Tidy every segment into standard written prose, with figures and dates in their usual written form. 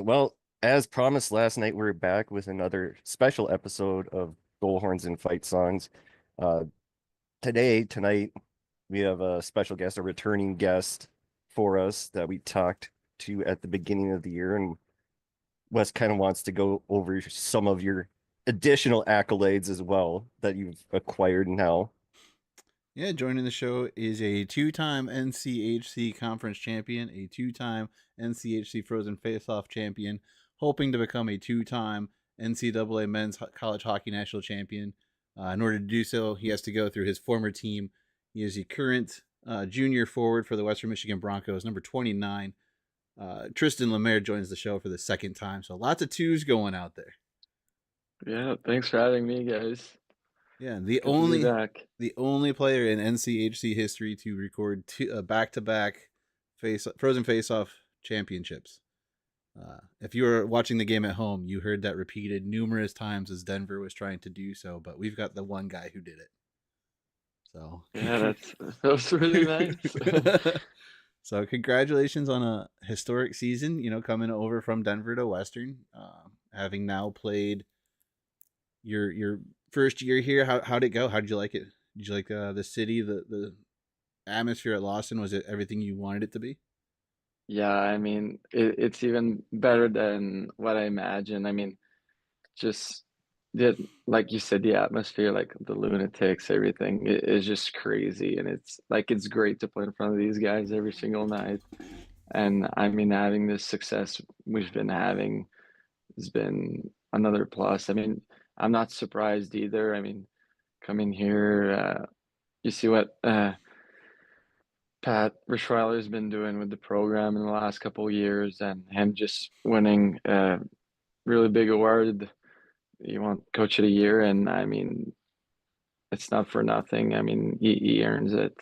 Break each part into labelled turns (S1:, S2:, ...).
S1: right. Well, as promised last night, we're back with another special episode of Bullhorns and Fight Songs. Uh, tonight, we have a special guest, a returning guest for us that we talked to at the beginning of the year. And Wes kind of wants to go over some of your additional accolades as well that you've acquired now.
S2: Yeah, joining the show is a two-time NCHC conference champion, a two-time NCHC Frozen Faceoff champion, hoping to become a two-time NCAA men's college hockey national champion. In order to do so, he has to go through his former team. He is the current junior forward for the Western Michigan Broncos, number 29. Tristan Lemyre joins the show for the second time, so lots of twos going out there.
S3: Yeah, thanks for having me, guys.
S2: Yeah,
S3: Good to be back.
S2: the only player in NCHC history to record back-to-back Frozen Face-Off championships. If you were watching the game at home, you heard that repeated numerous times as Denver was trying to do so, but we've got the one guy who did it. So
S3: Yeah, that was really nice.
S2: So congratulations on a historic season. Coming over from Denver to Western, having now played your first year here. How'd it go? How did you like it? Did you like the city, the atmosphere at Lawson? Was it everything you wanted it to be?
S3: Yeah, it's even better than what I imagined. Just like you said, the atmosphere, like the lunatics, everything is just crazy, and it's great to play in front of these guys every single night. And having this success we've been having has been another plus. I'm not surprised either. Coming here, you see what Pat Rishweiler's been doing with the program in the last couple of years, and him just winning a really big award. You want Coach of the Year, and it's not for nothing. He earns it.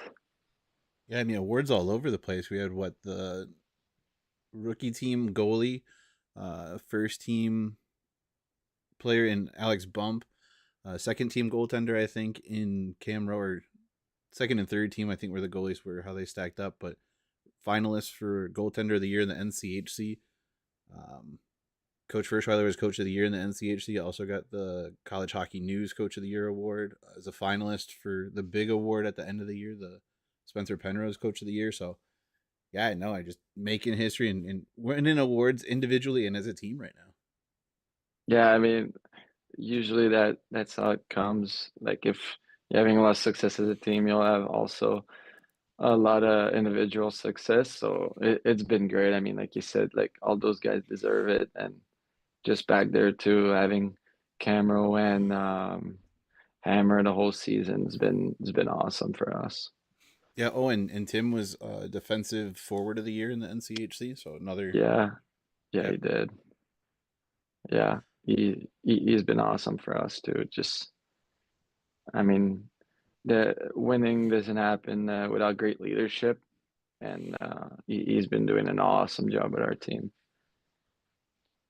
S2: Yeah, awards all over the place. We had the rookie team goalie, first team player in Alex Bump, second team goaltender, I think, in Cam Rowe, second and third team, I think, where the goalies were, how they stacked up, but finalists for goaltender of the year in the NCHC. Coach Frischweiler was coach of the year in the NCHC. Also got the College Hockey News Coach of the Year award as a finalist for the big award at the end of the year, the Spencer Penrose Coach of the Year. So, yeah, I know, I just making history and winning awards individually and as a team right now.
S3: Yeah, usually that's how it comes. Like if you're having a lot of success as a team, you'll have also a lot of individual success. So it's been great. Like you said, like all those guys deserve it, and just back there too, having Camero and Hammer the whole season has been awesome for us.
S2: Yeah. Oh, and Tim was defensive forward of the year in the NCHC. So another.
S3: Yeah, yeah,
S2: Yeah.
S3: he did. Yeah, he's been awesome for us too. Just, I mean, the winning doesn't happen without great leadership, and he's been doing an awesome job with our team.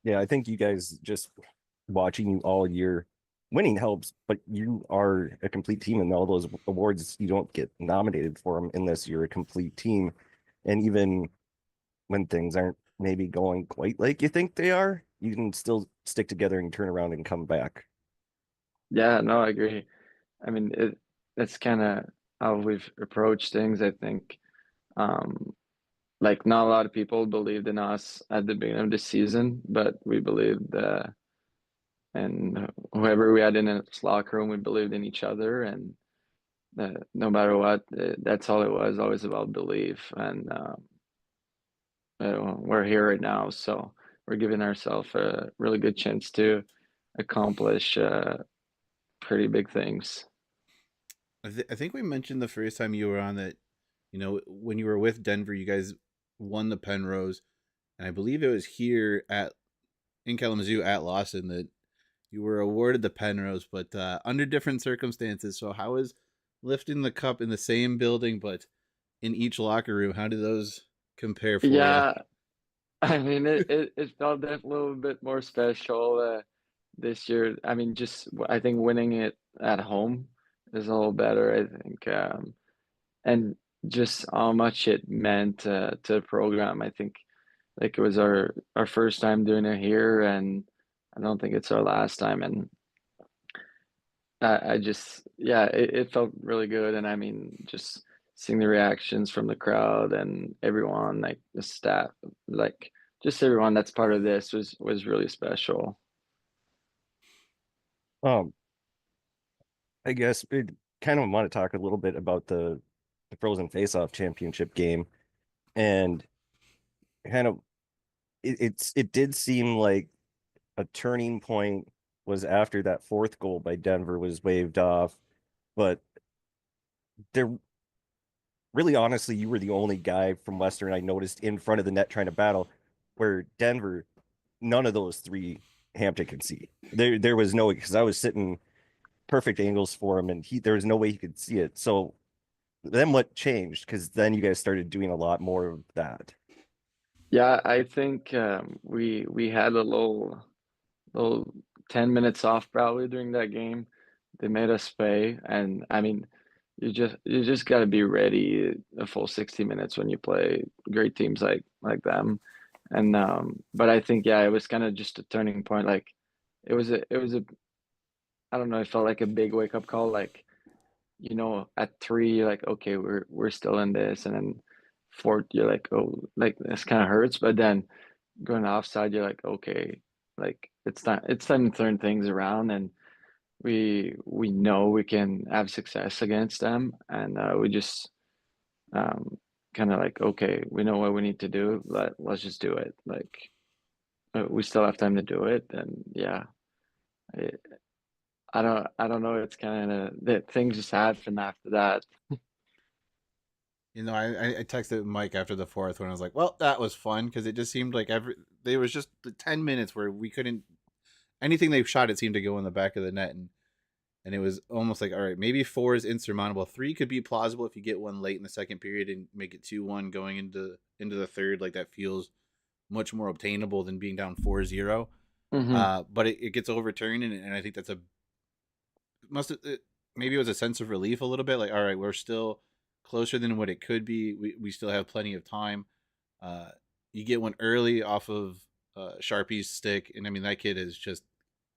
S1: Yeah, I think you guys just watching you all year winning helps, but you are a complete team, and all those awards you don't get nominated for them unless you're a complete team. And even when things aren't maybe going quite like you think they are, you can still stick together and turn around and come back.
S3: Yeah, no, I agree. That's kind of how we've approached things. I think, um, like not a lot of people believed in us at the beginning of the season, but we believed, and whoever we had in this locker room, we believed in each other, and no matter what, that's all it was. Always about belief, and we're here right now, so we're giving ourselves a really good chance to accomplish pretty big things.
S2: I think we mentioned the first time you were on that, when you were with Denver, you guys won the Penrose, and I believe it was here in Kalamazoo at Lawson that you were awarded the Penrose, but under different circumstances. So how is lifting the cup in the same building, but in each locker room? How do those compare for you?
S3: Yeah, it felt definitely a little bit more special this year. Just I think winning it at home is a little better, I think, and just how much it meant to the program. I think like it was our first time doing it here, and I don't think it's our last time. And I just, yeah, it felt really good. And I mean, just seeing the reactions from the crowd and everyone, like the staff, like just everyone that's part of this was really special.
S1: Um, I guess it kind of want to talk a little bit about the Frozen Face-Off Championship game, and kind of it did seem like a turning point was after that fourth goal by Denver was waved off, but there really honestly you were the only guy from Western I noticed in front of the net trying to battle, where Denver, none of those three Hampton could see. There was no, because I was sitting perfect angles for him and there was no way he could see it. So then what changed? Because then you guys started doing a lot more of that.
S3: Yeah, I think we had a little 10 minutes off probably during that game. They made us pay, and I mean, you just got to be ready a full 60 minutes when you play great teams like them. And but I think yeah, it was kind of just a turning point. Like it was a I don't know, it felt like a big wake up call. Like at three, you're like, okay, we're still in this, and then fourth, you're like, oh, like this kind of hurts. But then going offside, you're like, okay, like it's time to turn things around, and we know we can have success against them, and we just um, kind of like, okay, we know what we need to do. Let's just do it. Like we still have time to do it, and yeah, I, I don't know. It's kind of that things just happen after that.
S2: You know, I texted Mike after the fourth one. I was like, "Well, that was fun," because it just seemed like there was just the 10 minutes where we couldn't anything they shot. It seemed to go in the back of the net, and it was almost like, all right, maybe four is insurmountable. Three could be plausible if you get one late in the second period and make it 2-1 going into the third. Like that feels much more obtainable than being down 4-0.
S3: Hmm.
S2: But it gets overturned, and I think that's must maybe it was a sense of relief a little bit. Like, all right, we're still closer than what it could be. We still have plenty of time. Uh, you get one early off of Sharpie's stick, and I mean that kid is just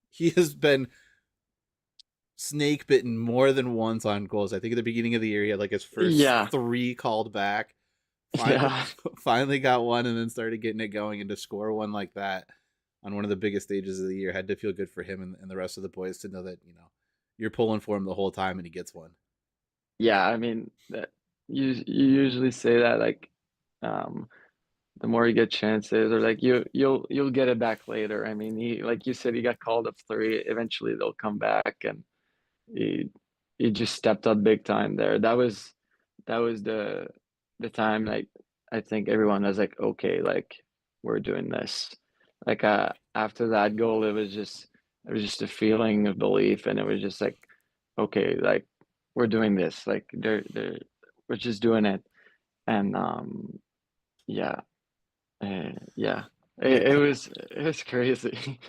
S2: he has been snake bitten more than once on goals. I think at the beginning of the year he had like his first
S3: Yeah,
S2: three called back. Finally,
S3: yeah.
S2: finally got one, and then started getting it going. And to score one like that on one of the biggest stages of the year had to feel good for him and the rest of the boys to know that you're pulling for him the whole time, and he gets one.
S3: Yeah, I mean that you usually say that like um the more you get chances, or like you'll get it back later. I mean, he like you said, he got called up three. Eventually they'll come back, and he he just stepped up big time there. That was the time, like I think everyone was like, okay, like we're doing this. Like after that goal, it was just a feeling of belief, and it was just like, okay, like we're doing this. Like we're just doing it. And yeah, yeah. It was crazy.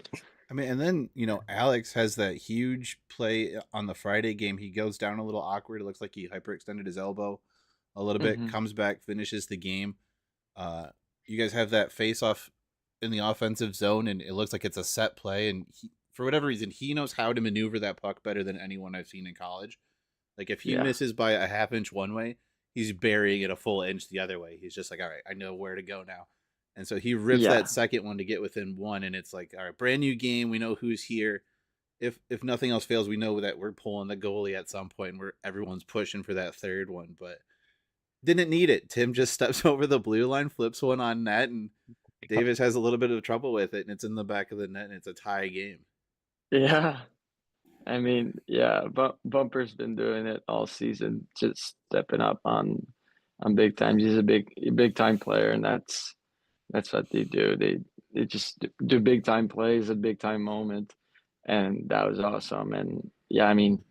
S2: I mean, and then Alex has that huge play on the Friday game. He goes down a little awkward. It looks like he hyperextended his elbow a little bit.
S3: Hmm.
S2: Comes back, finishes the game. Uh, you guys have that face off in the offensive zone, and it looks like it's a set play. And for whatever reason, he knows how to maneuver that puck better than anyone I've seen in college. Like if he
S3: Yeah,
S2: misses by a half inch one way, he's burying it a full inch the other way. He's just like, all right, I know where to go now. And so he rips that
S3: yeah,
S2: second one to get within one, and it's like, all right, brand new game. We know who's here. If nothing else fails, we know that we're pulling the goalie at some point, where everyone's pushing for that third one. But didn't need it. Tim just steps over the blue line, flips one on net, and Davis has a little bit of trouble with it, and it's in the back of the net, and it's a tie game.
S3: yeah. I mean, yeah, Bumper's been doing it all season, just stepping up on big times. He's a big time player, and that's what they do. They just do big time plays at big time moment, and that was awesome. And yeah, I mean,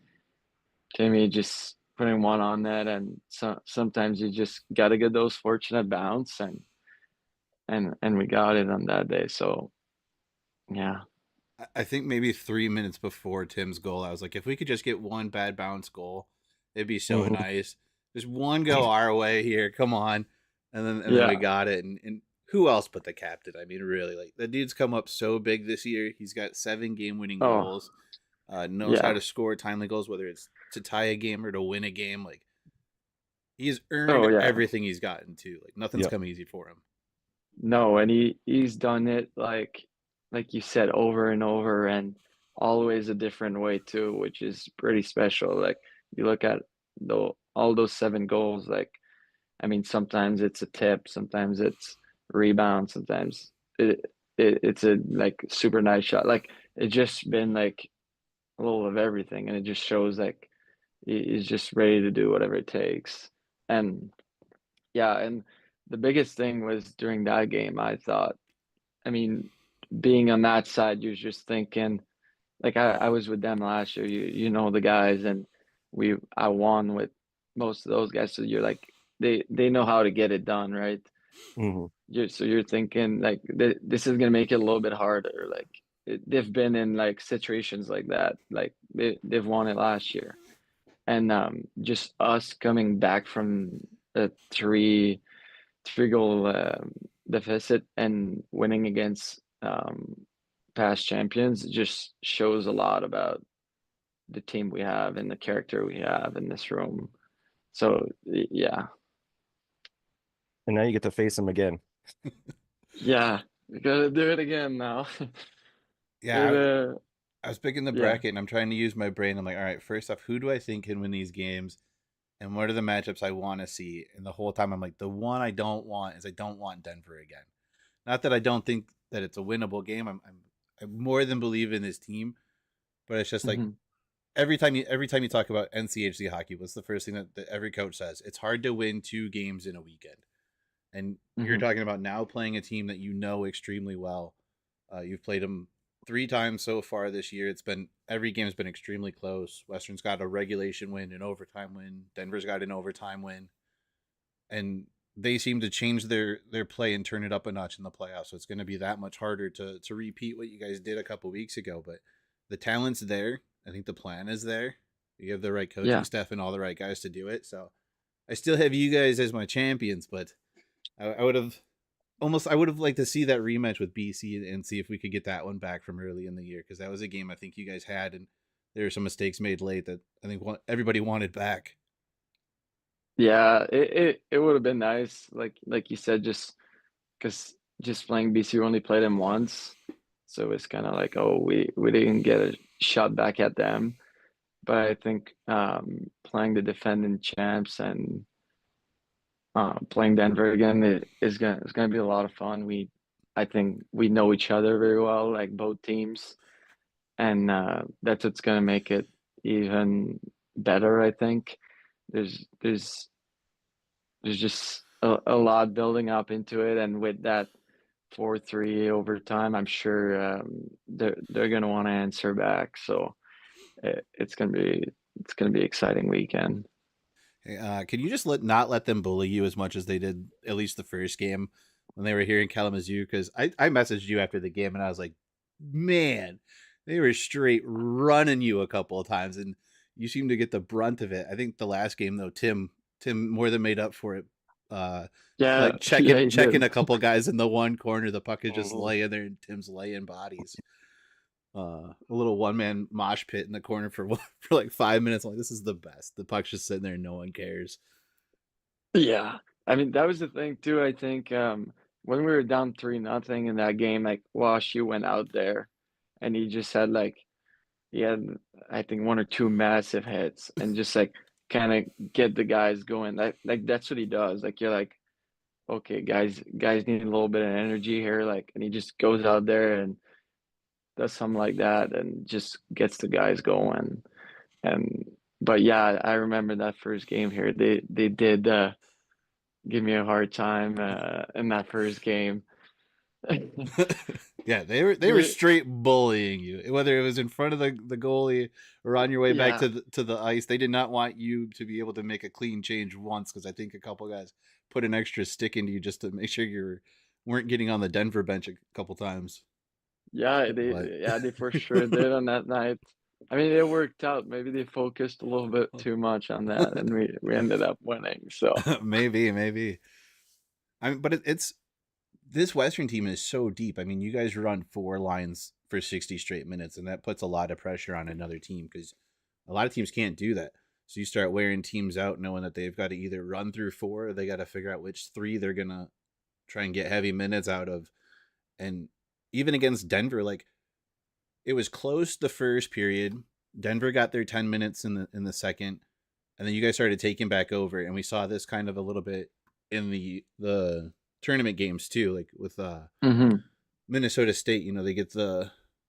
S3: Timmy just putting one on net, and sometimes you just got to get those fortunate bounce, and we got it on that day. So yeah,
S2: I think maybe 3 minutes before Tim's goal, I was like, if we could just get one bad bounce goal, it'd be so
S1: Mhm.
S2: nice. Just one go our way here, come on, and then we
S3: yeah,
S2: got it. And who else but the captain? I mean, really, like the dude's come up so big this year. He's got 7 game-winning
S3: Oh,
S2: goals. Knows how
S3: yeah.
S2: to score timely goals, whether it's to tie a game or to win a game. Like he's
S3: Oh,
S2: earned
S3: yeah.
S2: everything he's gotten to. Like nothing's
S1: Yep.
S2: come easy for him.
S3: No, and he's done it like you said over and over and always a different way too, which is pretty special. Like you look at all those 7 goals, like I mean sometimes it's a tip, sometimes it's rebound, sometimes it's a like super nice shot. Like it's just been like a little of everything and it just shows like he's just ready to do whatever it takes. And yeah, and the biggest thing was during that game, I thought I mean, being on that side, you're just thinking like I was with them last year. You know the guys, and I won with most of those guys. So you're like they know how to get it done, right?
S1: Hmm.
S3: You're thinking like this is gonna make it a little bit harder. Like they've been in like situations like that. Like they've won it last year, and just us coming back from a three goal deficit and winning against past champions just shows a lot about the team we have and the character we have in this room. So yeah,
S1: And now you get to face them again.
S3: yeah, we gotta do it again now.
S2: Yeah,
S3: It
S2: I was picking the
S3: yeah.
S2: bracket and I'm trying to use my brain. I'm like, all right, first off, who do I think can win these games? And what are the matchups I want to see? And the whole time I'm like, the one I don't want is I don't want Denver again. Not that I don't think that it's a winnable game. I more than believe in this team, but it's just like
S3: Mhm.
S2: every time you talk about NCHC hockey, what's the first thing that every coach says? It's hard to win 2 games in a weekend. And you're
S3: Mhm.
S2: talking about now playing a team that you know extremely well. You've played them 3 times so far this year. It's been every game's been extremely close. Western's got a regulation win, an overtime win. Denver's got an overtime win, and they seem to change their play and turn it up a notch in the playoffs. So it's going to be that much harder to repeat what you guys did a couple weeks ago. But the talent's there. I think the plan is there. You have the right coaching
S3: Yeah.
S2: staff and all the right guys to do it. So I still have you guys as my champions, but I would have I would have liked to see that rematch with BC and see if we could get that one back from early in the year, because that was a game I think you guys had, and there were some mistakes made late that I think everybody wanted back.
S3: Yeah, it would have been nice, like you said, just because just playing BC, we only played them once, so it's kind of like, oh, we didn't get a shot back at them. But I think playing the defending champs and playing Denver again it's gonna be a lot of fun. I think we know each other very well, like both teams, and that's what's gonna make it even better. I think there's there's there's just a lot building up into it, and with that 4-3 overtime, I'm sure they're gonna want to answer back. So it's gonna be exciting weekend.
S2: Can you just not let them bully you as much as they did at least the first game when they were here in Kalamazoo? Because I messaged you after the game and I was like, man, they were straight running you a couple of times, and you seem to get the brunt of it. I think the last game though, Tim more than made up for it. Uh,
S3: Yeah,
S2: like
S3: yeah, he
S2: checking
S3: did.
S2: a couple guys in the one corner, the puck is just
S1: Mhm.
S2: laying there, and Tim's laying bodies. A little one man mosh pit in the corner for for like 5 minutes. I'm like, this is the best. The puck's just sitting there, and no one cares.
S3: Yeah. I mean, that was the thing too. I think when we were down 3-0 in that game, like Washi went out there and he just had like he had I think one or two massive hits and just like kind of get the guys going. Like that's what he does. Like you're like, okay, guys need a little bit of energy here, like and he just goes out there and does something like that and just gets the guys going. And but yeah, I remember that first game here. They did give me a hard time in that first game.
S2: Yeah, they were straight bullying you, whether it was in front of the goalie or on your way back
S3: Yeah,
S2: to the ice. They did not want you to be able to make a clean change once, because I think a couple guys put an extra stick into you just to make sure you weren't getting on the Denver bench a couple times. But
S3: yeah, they for sure did on that night. I mean, it worked out. Maybe they focused a little bit too much on that, and we ended up winning. So
S2: maybe. I mean, but it's this Western team is so deep. I mean, you guys run 4 lines for 60 straight minutes, and that puts a lot of pressure on another team because a lot of teams can't do that. So you start wearing teams out knowing that they've got to either run through 4 or they got to figure out which 3 they're going to try and get heavy minutes out of. And even against Denver, like it was close the first period. Denver got their 10 minutes in the second, and then you guys started taking back over, and we saw this kind of a little bit in the tournament games too, like with
S3: Hmm.
S2: Minnesota State.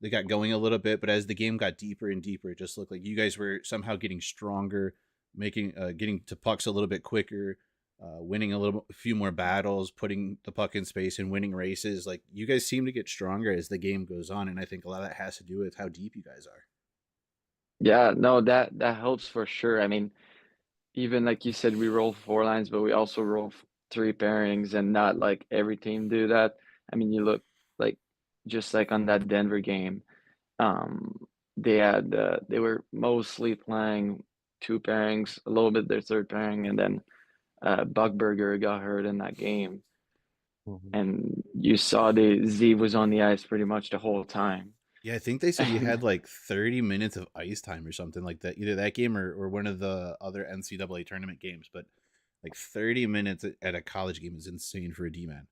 S2: They got going a little bit, but as the game got deeper and deeper, it just looked like you guys were somehow getting stronger, making getting to pucks a little bit quicker, winning a few more battles, putting the puck in space and winning races. Like you guys seem to get stronger as the game goes on, and I think a lot of that has to do with how deep you guys are.
S3: Yeah, no, that helps for sure. I mean, even like you said, we roll 4 lines, but we also roll 3 pairings, and not like every team do that. I mean, you look like just like on that Denver game, um, they were mostly playing 2 pairings, a little bit their third pairing, and then Buckberger got hurt in that game,
S1: Mhm.
S3: and you saw the Z was on the ice pretty much the whole time.
S2: Yeah, I think they said you
S3: And
S2: had like 30 minutes of ice time or something like that, either that game or one of the other NCAA tournament games. But like 30 minutes at a college game is insane for a D man.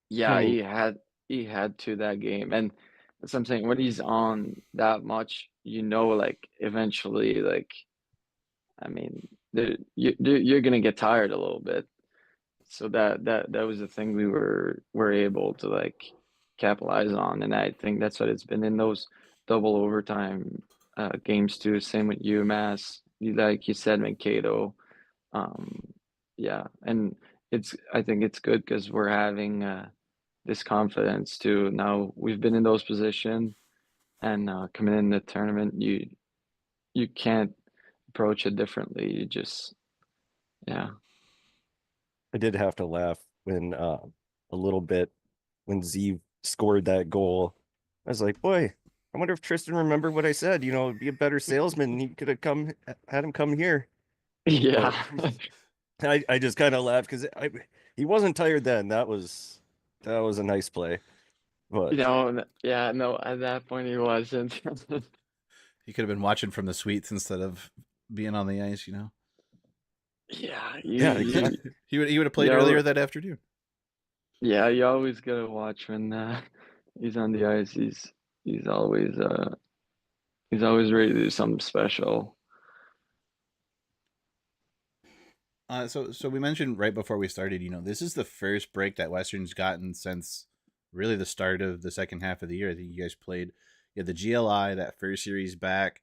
S3: yeah, he had to that game, and that's what I'm saying. When he's on that much, like eventually, like I mean, you're gonna get tired a little bit. So that was the thing we were able to like capitalize on, and I think that's what it's been in those double overtime games too. Same with UMass, like you said, Mankato. Um, yeah, and I think it's good because we're having this confidence too. Now we've been in those positions, and coming in the tournament, you can't approach it differently. You just yeah.
S1: I did have to laugh when a little bit when Z scored that goal. I was like, boy, I wonder if Tristan remembered what I said. Be a better salesman. He could have had him come here. But
S3: Yeah.
S1: I just kind of laughed because he wasn't tired then. That was a nice play. But
S3: Yeah, no, at that point he wasn't.
S2: He could have been watching from the suites instead of being on the ice.
S3: Yeah,
S1: yeah,
S3: you,
S1: exactly.
S2: He would have
S3: you
S2: played
S3: know,
S2: earlier that afternoon.
S3: yeah, you always gotta watch when he's on the ice. He's always he's always ready to do something special.
S2: So we mentioned right before we started, this is the first break that Western's gotten since really the start of the second half of the year. I think you guys played, you had the GLI, that first series back,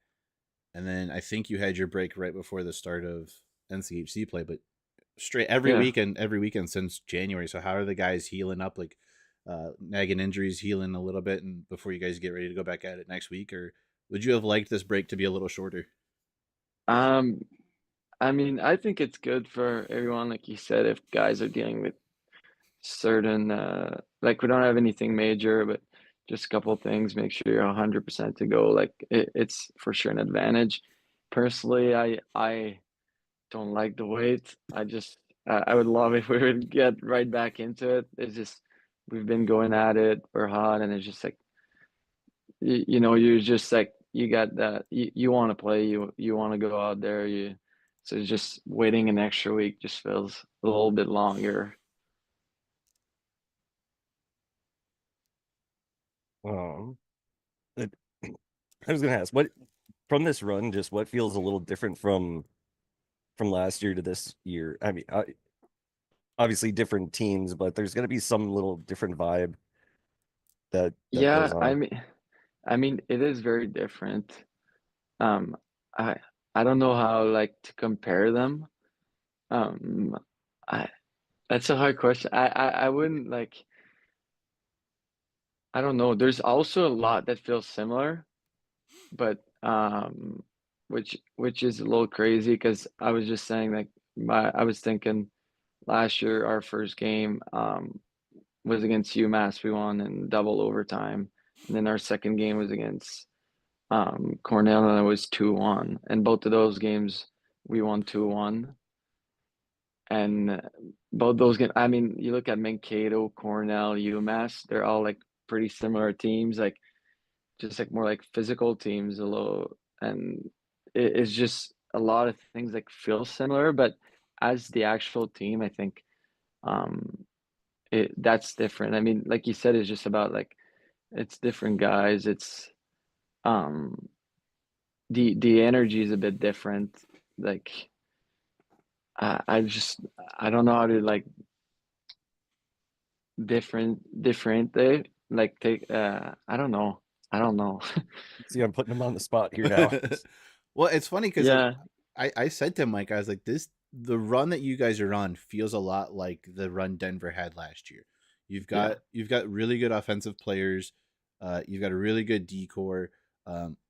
S2: and then I think you had your break right before the start of NCHC play, but straight
S3: Yeah.
S2: every weekend since January. So how are the guys healing up, like nagging injuries, healing a little bit, and before you guys get ready to go back at it next week, or would you have liked this break to be a little shorter?
S3: Um, I mean, I think it's good for everyone, like you said, if guys are dealing with certain like we don't have anything major, but just a couple of things, make sure you're 100% to go. Like it's for sure an advantage. Personally, I don't like the wait. I would love if we would get right back into it. It's just we've been going at it, we're hot, and it's just like you're just like you got that you want to play, you want to go out there, so it's just waiting an extra week just feels a little bit longer.
S1: Um, it- I was gonna ask what from this run, just what feels a little different from last year to this year. I mean, obviously different teams, but there's gonna be some little different vibe that
S3: Yeah,
S1: goes on.
S3: I mean it is very different. Um, I I don't know how like to compare them. Um, I That's a hard question. I wouldn't like I don't know. There's also a lot that feels similar, but which is a little crazy because I was just saying like I was thinking last year our first game was against UMass. We won in double overtime, and then our second game was against Cornell, and it was 2-1. And both of those games we won 2-1. And both those games, I mean, you look at Mankato, Cornell, UMass, they're all like pretty similar teams, like just like more like physical teams a little, and it's just a lot of things like feel similar, but as the actual team, I think um that's different. I mean, like you said, it's just about like it's different guys. It's um the energy is a bit different. Like I just I don't know how to like different they like take I don't know. I don't know.
S1: See, I'm putting him on the spot here now.
S2: Well, it's funny because like
S3: Yeah,
S2: I said to Mike, I was like, the run that you guys are on feels a lot like the run Denver had last year.
S3: yeah,
S2: You've got really good offensive players. You've got a really good decor.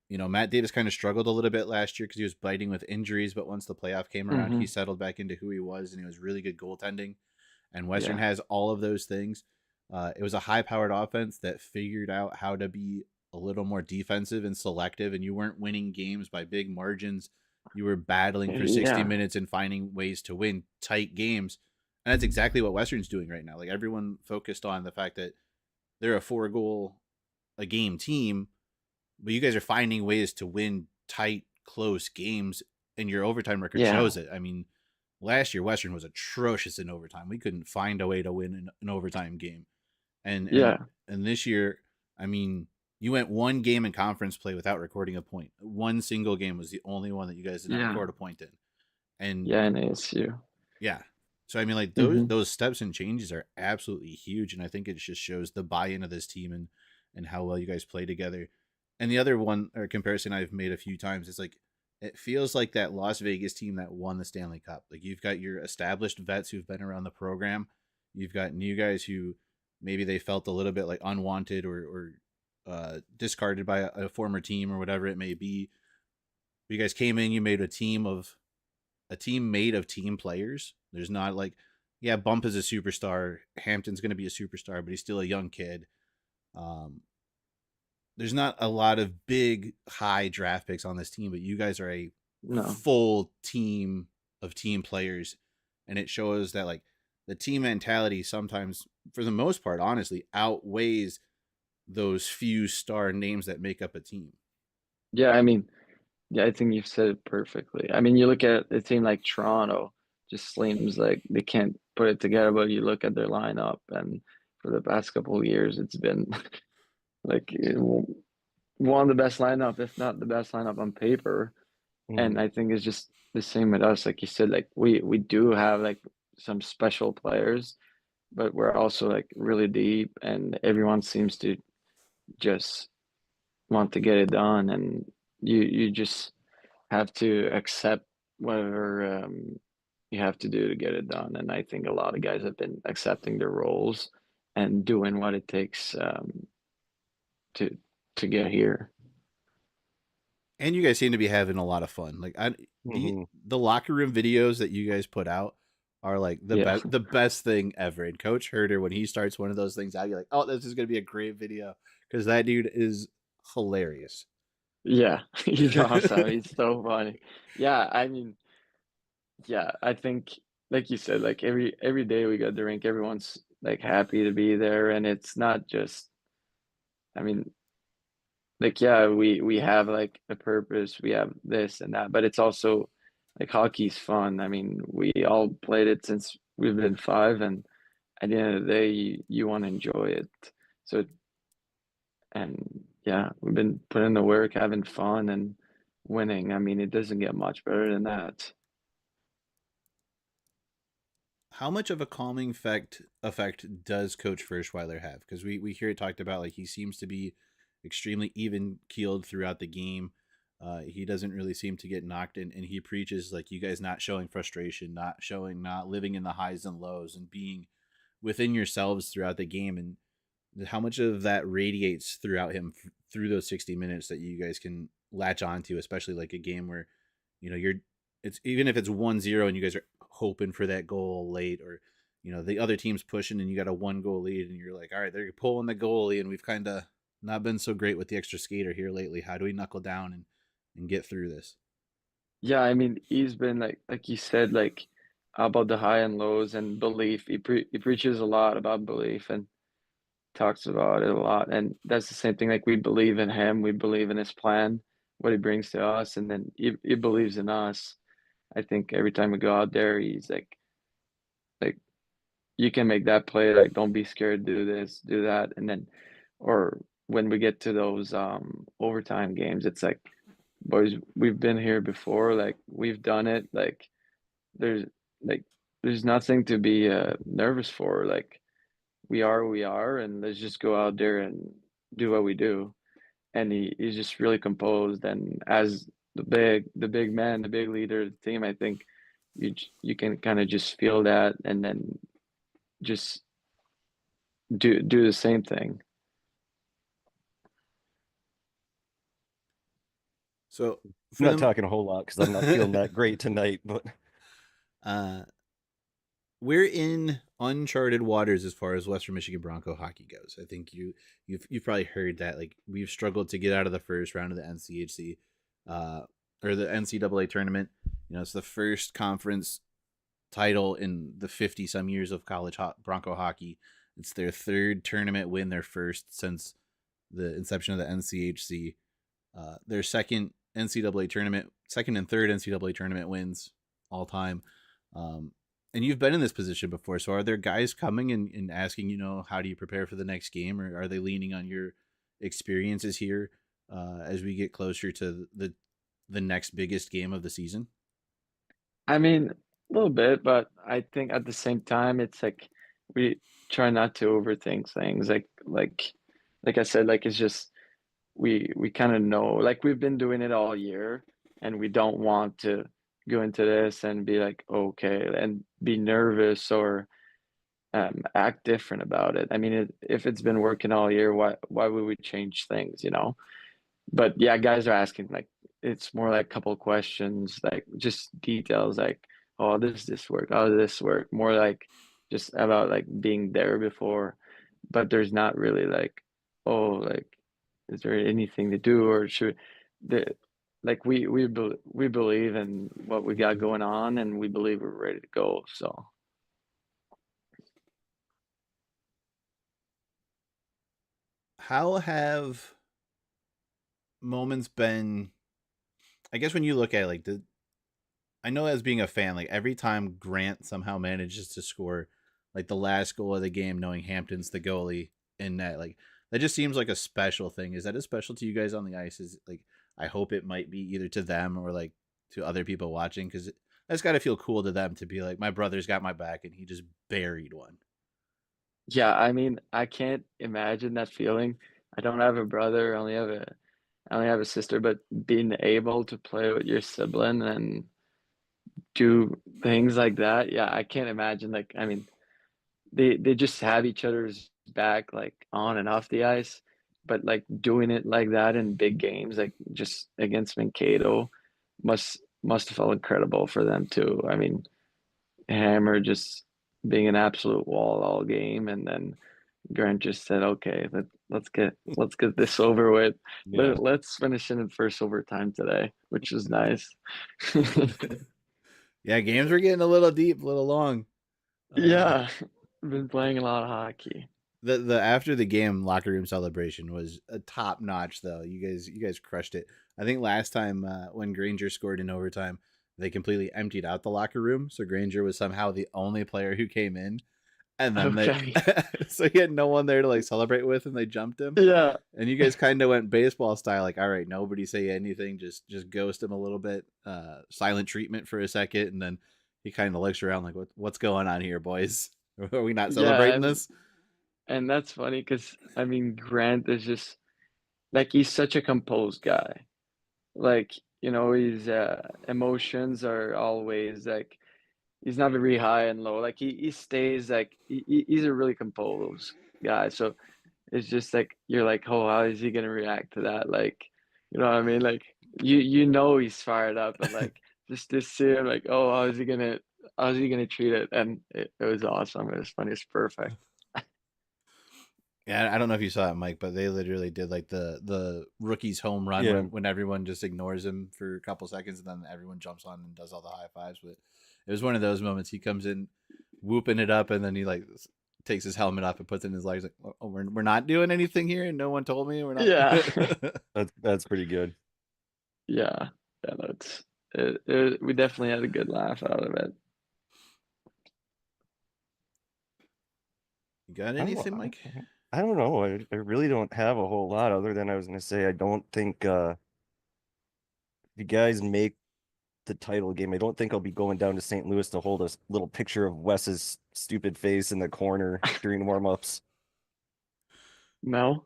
S2: Matt Davis kind of struggled a little bit last year because he was biting with injuries, but once the playoff came around, he
S3: hmm,
S2: settled back into who he was, and he was really good goaltending. And Western
S3: yeah,
S2: has all of those things. It was a high-powered offense that figured out how to be a little more defensive and selective, and you weren't winning games by big margins. You were battling for 60
S3: yeah,
S2: minutes and finding ways to win tight games. And that's exactly what Western's doing right now. Like everyone focused on the fact that they're a 4 goal a game team, but you guys are finding ways to win tight, close games, and your overtime record
S3: yeah,
S2: shows it. I mean, last year Western was atrocious in overtime. We couldn't find a way to win an overtime game. And and
S3: yeah,
S2: and this year, I mean, you went one game in conference play without recording a point. One single game was the only one that you guys did not
S3: yeah,
S2: record a point in. And
S3: yeah, in ASU.
S2: yeah. So I mean like
S3: Hmm.
S2: those steps and changes are absolutely huge, and I think it just shows the buy-in of this team and how well you guys play together. And the other one or comparison I've made a few times is like it feels like that Las Vegas team that won the Stanley Cup. Like you've got your established vets who've been around the program. You've got new guys who maybe they felt a little bit like unwanted or discarded by a former team or whatever it may be. You guys came in, you made a team made of team players. There's not like, yeah, Bump is a superstar. Hampton's going to be a superstar, but he's still a young kid. Um, there's not a lot of big high draft picks on this team, but you guys are a
S3: No.
S2: full team of team players, and it shows that like the team mentality sometimes, for the most part, honestly, outweighs those few star names that make up a team.
S3: Yeah, I mean, yeah, I think you've said it perfectly. I mean, you look at a team like Toronto, just seems like they can't put it together, but you look at their lineup, and for the past couple of years, it's been like one of the best lineup, if not the best lineup on paper. And
S1: Mhm.
S3: I think it's just the same with us. Like you said, like we do have like some special players, but we're also like really deep, and everyone seems to just want to get it done, and you just have to accept whatever you have to do to get it done. And I think a lot of guys have been accepting their roles and doing what it takes to get here.
S2: And you guys seem to be having a lot of fun. Like
S1: Mhm.
S2: the locker room videos that you guys put out are like
S3: Yeah,
S2: the best thing ever. And Coach Herder, when he starts one of those things out, you're like, oh, this is gonna be a great video because that dude is hilarious.
S3: yeah, he's awesome. He's so funny. Yeah, I mean, yeah, I think like you said, like every day we go to the rink, everyone's like happy to be there, and it's not just. I mean, like yeah, we have like a purpose, we have this and that, but it's also like hockey's fun. I mean, we all played it since we've been five, and at the end of the day, you want to enjoy it. So, and yeah, we've been putting the work, having fun, and winning. I mean, it doesn't get much better than that.
S2: How much of a calming effect does Coach Frischweiler have? Because we hear it talked about like he seems to be extremely even keeled throughout the game. He doesn't really seem to get knocked in, and he preaches like you guys not showing frustration, not living in the highs and lows, and being within yourselves throughout the game. And how much of that radiates throughout him through those 60 minutes that you guys can latch onto, especially like a game where you're it's even if it's 1-0 and you guys are hoping for that goal late, or the other team's pushing and you got a 1 goal lead and you're like, all right, they're pulling the goalie and we've kind of not been so great with the extra skater here lately. How do we knuckle down and get through this?
S3: Yeah, I mean, he's been like you said, like about the high and lows and belief. He preaches a lot about belief and talks about it a lot. And that's the same thing. Like we believe in him, we believe in his plan, what he brings to us, and then he believes in us. I think every time we go out there, he's like you can make that play. Like don't be scared. Do this, do that, and then, or when we get to those overtime games, it's like, boys, we've been here before. Like we've done it. There's like there's nothing to be nervous for. Like we are who we are, and let's just go out there and do what we do. And he's just really composed. And as the big man, the big leader of the team, I think you can kind of just feel that, and then just do the same thing.
S2: So
S1: I'm
S2: for
S1: not
S2: them,
S1: talking a whole lot because I'm not feeling that great tonight, but
S2: we're in uncharted waters as far as Western Michigan Bronco hockey goes. I think you've probably heard that like we've struggled to get out of the first round of the NCHC or the NCAA tournament. You know, it's the first conference title in the 50 some years of college Bronco hockey. It's their third tournament win, their first since the inception of the NCHC. Their second NCAA tournament, second and third NCAA tournament wins all time. And you've been in this position before. So are there guys coming and asking, you know, how do you prepare for the next game? Or are they leaning on your experiences here as we get closer to the next biggest game of the season?
S3: I mean, a little bit, but I think at the same time, it's like we try not to overthink things. Like I said, like it's just we kind of know, like we've been doing it all year, and we don't want to go into this and be like okay and be nervous or act different about it. I mean, if it's been working all year, why would we change things, you know? But yeah, guys are asking like it's more like a couple of questions, like just details, like oh, does this work? How does this work? More like just about like being there before, but there's not really like oh, like is there anything to do or should the like we believe in what we got going on, and we believe we're ready to go. So
S2: How have moments been? I guess when you look at it, like I know as being a fan, like every time Grant somehow manages to score, like the last goal of the game, knowing Hampton's the goalie in net, like that just seems like a special thing. Is that as special to you guys on the ice? Is like I hope it might be either to them or like to other people watching because that's got to feel cool to them to be like my brother's got my back and he just buried one.
S3: yeah, I mean, I can't imagine that feeling. I don't have a brother, I only have a sister, but being able to play with your sibling and do things like that, yeah, I can't imagine. Like, I mean, they just have each other's back, like on and off the ice, but like doing it like that in big games, like just against Mankato, must have felt incredible for them too. I mean, Hammer just being an absolute wall all game, and then Grant just said, "Okay, let's get this over with.
S1: yeah.
S3: Let's finish in first overtime today," which is nice.
S2: Yeah, games were getting a little deep, a little long.
S3: Yeah, been playing a lot of hockey.
S2: The after the game locker room celebration was a top notch though. You guys crushed it. I think last time when Granger scored in overtime, they completely emptied out the locker room, so Granger was somehow the only player who came in, and then they
S3: Okay.
S2: so he had no one there to like celebrate with, and they jumped him.
S3: Yeah.
S2: And you guys kind of went baseball style, like all right, nobody say anything, just ghost him a little bit, silent treatment for a second, and then he kind of looks around like what's going on here, boys? Are we not
S3: Yeah,
S2: celebrating this?
S3: and that's funny because I mean Grant is just like he's such a composed guy. Like, his emotions are always like he's not very high and low. Like he stays like he's a really composed guy. So it's just like you're like, oh, how is he gonna react to that? Like, you know what I mean? Like you know he's fired up, but like just to see him like, oh, how's he gonna treat it? And it was awesome. It was funny. It's perfect.
S2: Yeah, I don't know if you saw it, Mike, but they literally did like the rookie's home run
S1: Yeah.
S2: when everyone just ignores him for a couple seconds and then everyone jumps on and does all the high fives. But It was one of those moments. He comes in, whooping it up, and then he like takes his helmet off and puts it in his legs. Like, oh, we're not doing anything here, and no one told me. We're not.
S3: Yeah.
S1: That's pretty good.
S3: Yeah. Yeah, that's we definitely had a good laugh out of it.
S2: You got
S1: I
S2: anything,
S1: don't,
S2: Mike?
S1: I don't know. I really don't have a whole lot other than I was gonna say I don't think you guys make the title game. I don't think I'll be going down to St. Louis to hold a little picture of Wes's stupid face in the corner during warm-ups.
S3: No?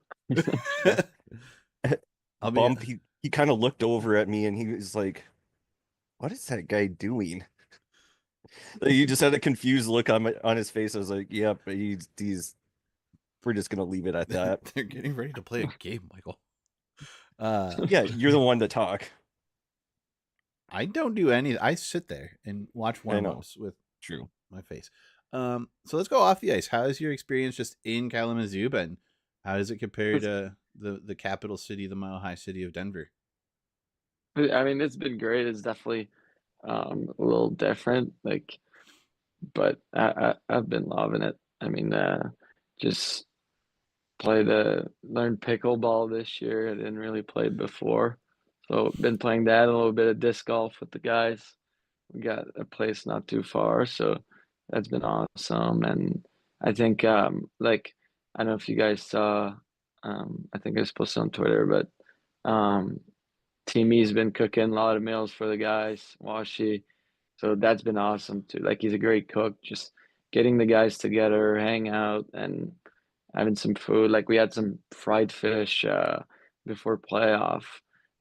S2: I'll be.
S1: Bump, he kind of looked over at me and he was like, "What is that guy doing?" Like, he just had a confused look on his face. I was like, "Yep, he's we're just gonna leave it at that."
S2: They're getting ready to play a game, Michael.
S1: Yeah, you're the one to talk.
S2: I don't do any. I sit there and watch warm-ups with
S1: True.
S2: my face. So let's go off the ice. How is your experience just in Kalamazoo been? How does it compare to the capital city, the Mile High city of Denver?
S3: I mean, it's been great. It's definitely a little different, like, but I've been loving it. I mean, just learned pickleball this year. I didn't really play it before, so been playing that, a little bit of disc golf with the guys. We got a place not too far, so that's been awesome. And I think like, I don't know if you guys saw, I think I was posted on Twitter, but Timmy's been cooking a lot of meals for the guys, Washi. So that's been awesome too. Like, he's a great cook, just getting the guys together, hang out, and having some food. Like, we had some fried fish before playoff,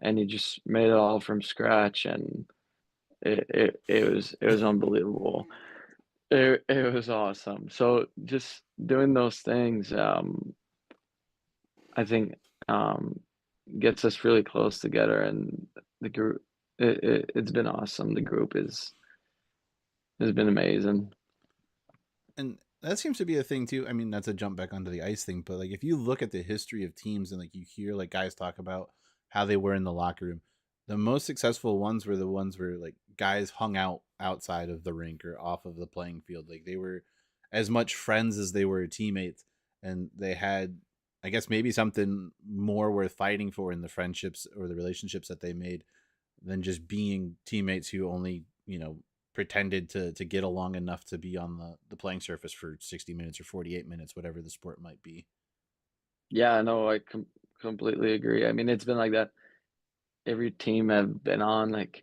S3: and he just made it all from scratch, and it was unbelievable. It was awesome. So just doing those things, I think, um, gets us really close together, and the group. It's been awesome. The group has been amazing.
S2: And that seems to be a thing too. I mean, that's a jump back onto the ice thing, but like if you look at the history of teams and like you hear like guys talk about how they were in the locker room, the most successful ones were the ones where like guys hung out outside of the rink or off of the playing field. Like they were as much friends as they were teammates, and they had, I guess, maybe something more worth fighting for in the friendships or the relationships that they made than just being teammates who only, pretended to get along enough to be on the playing surface for 60 minutes or 48 minutes, whatever the sport might be.
S3: Yeah, no, I completely agree. I mean, it's been like that. Every team I've been on, like,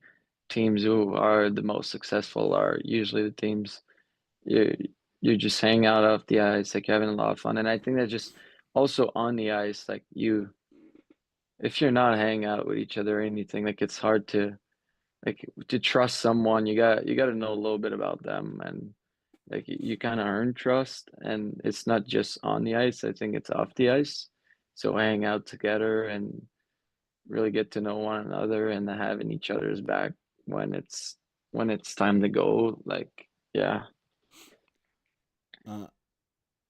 S3: teams who are the most successful are usually the teams you you just hang out off the ice, like, you're having a lot of fun. And I think that just also on the ice, like, if you're not hanging out with each other or anything, like, it's hard to, like, to trust someone. You got to know a little bit about them, and like, you kind of earn trust, and it's not just on the ice. I think it's off the ice. So hang out together and really get to know one another, and having each other's back when it's time to go. Like, yeah.
S2: Uh,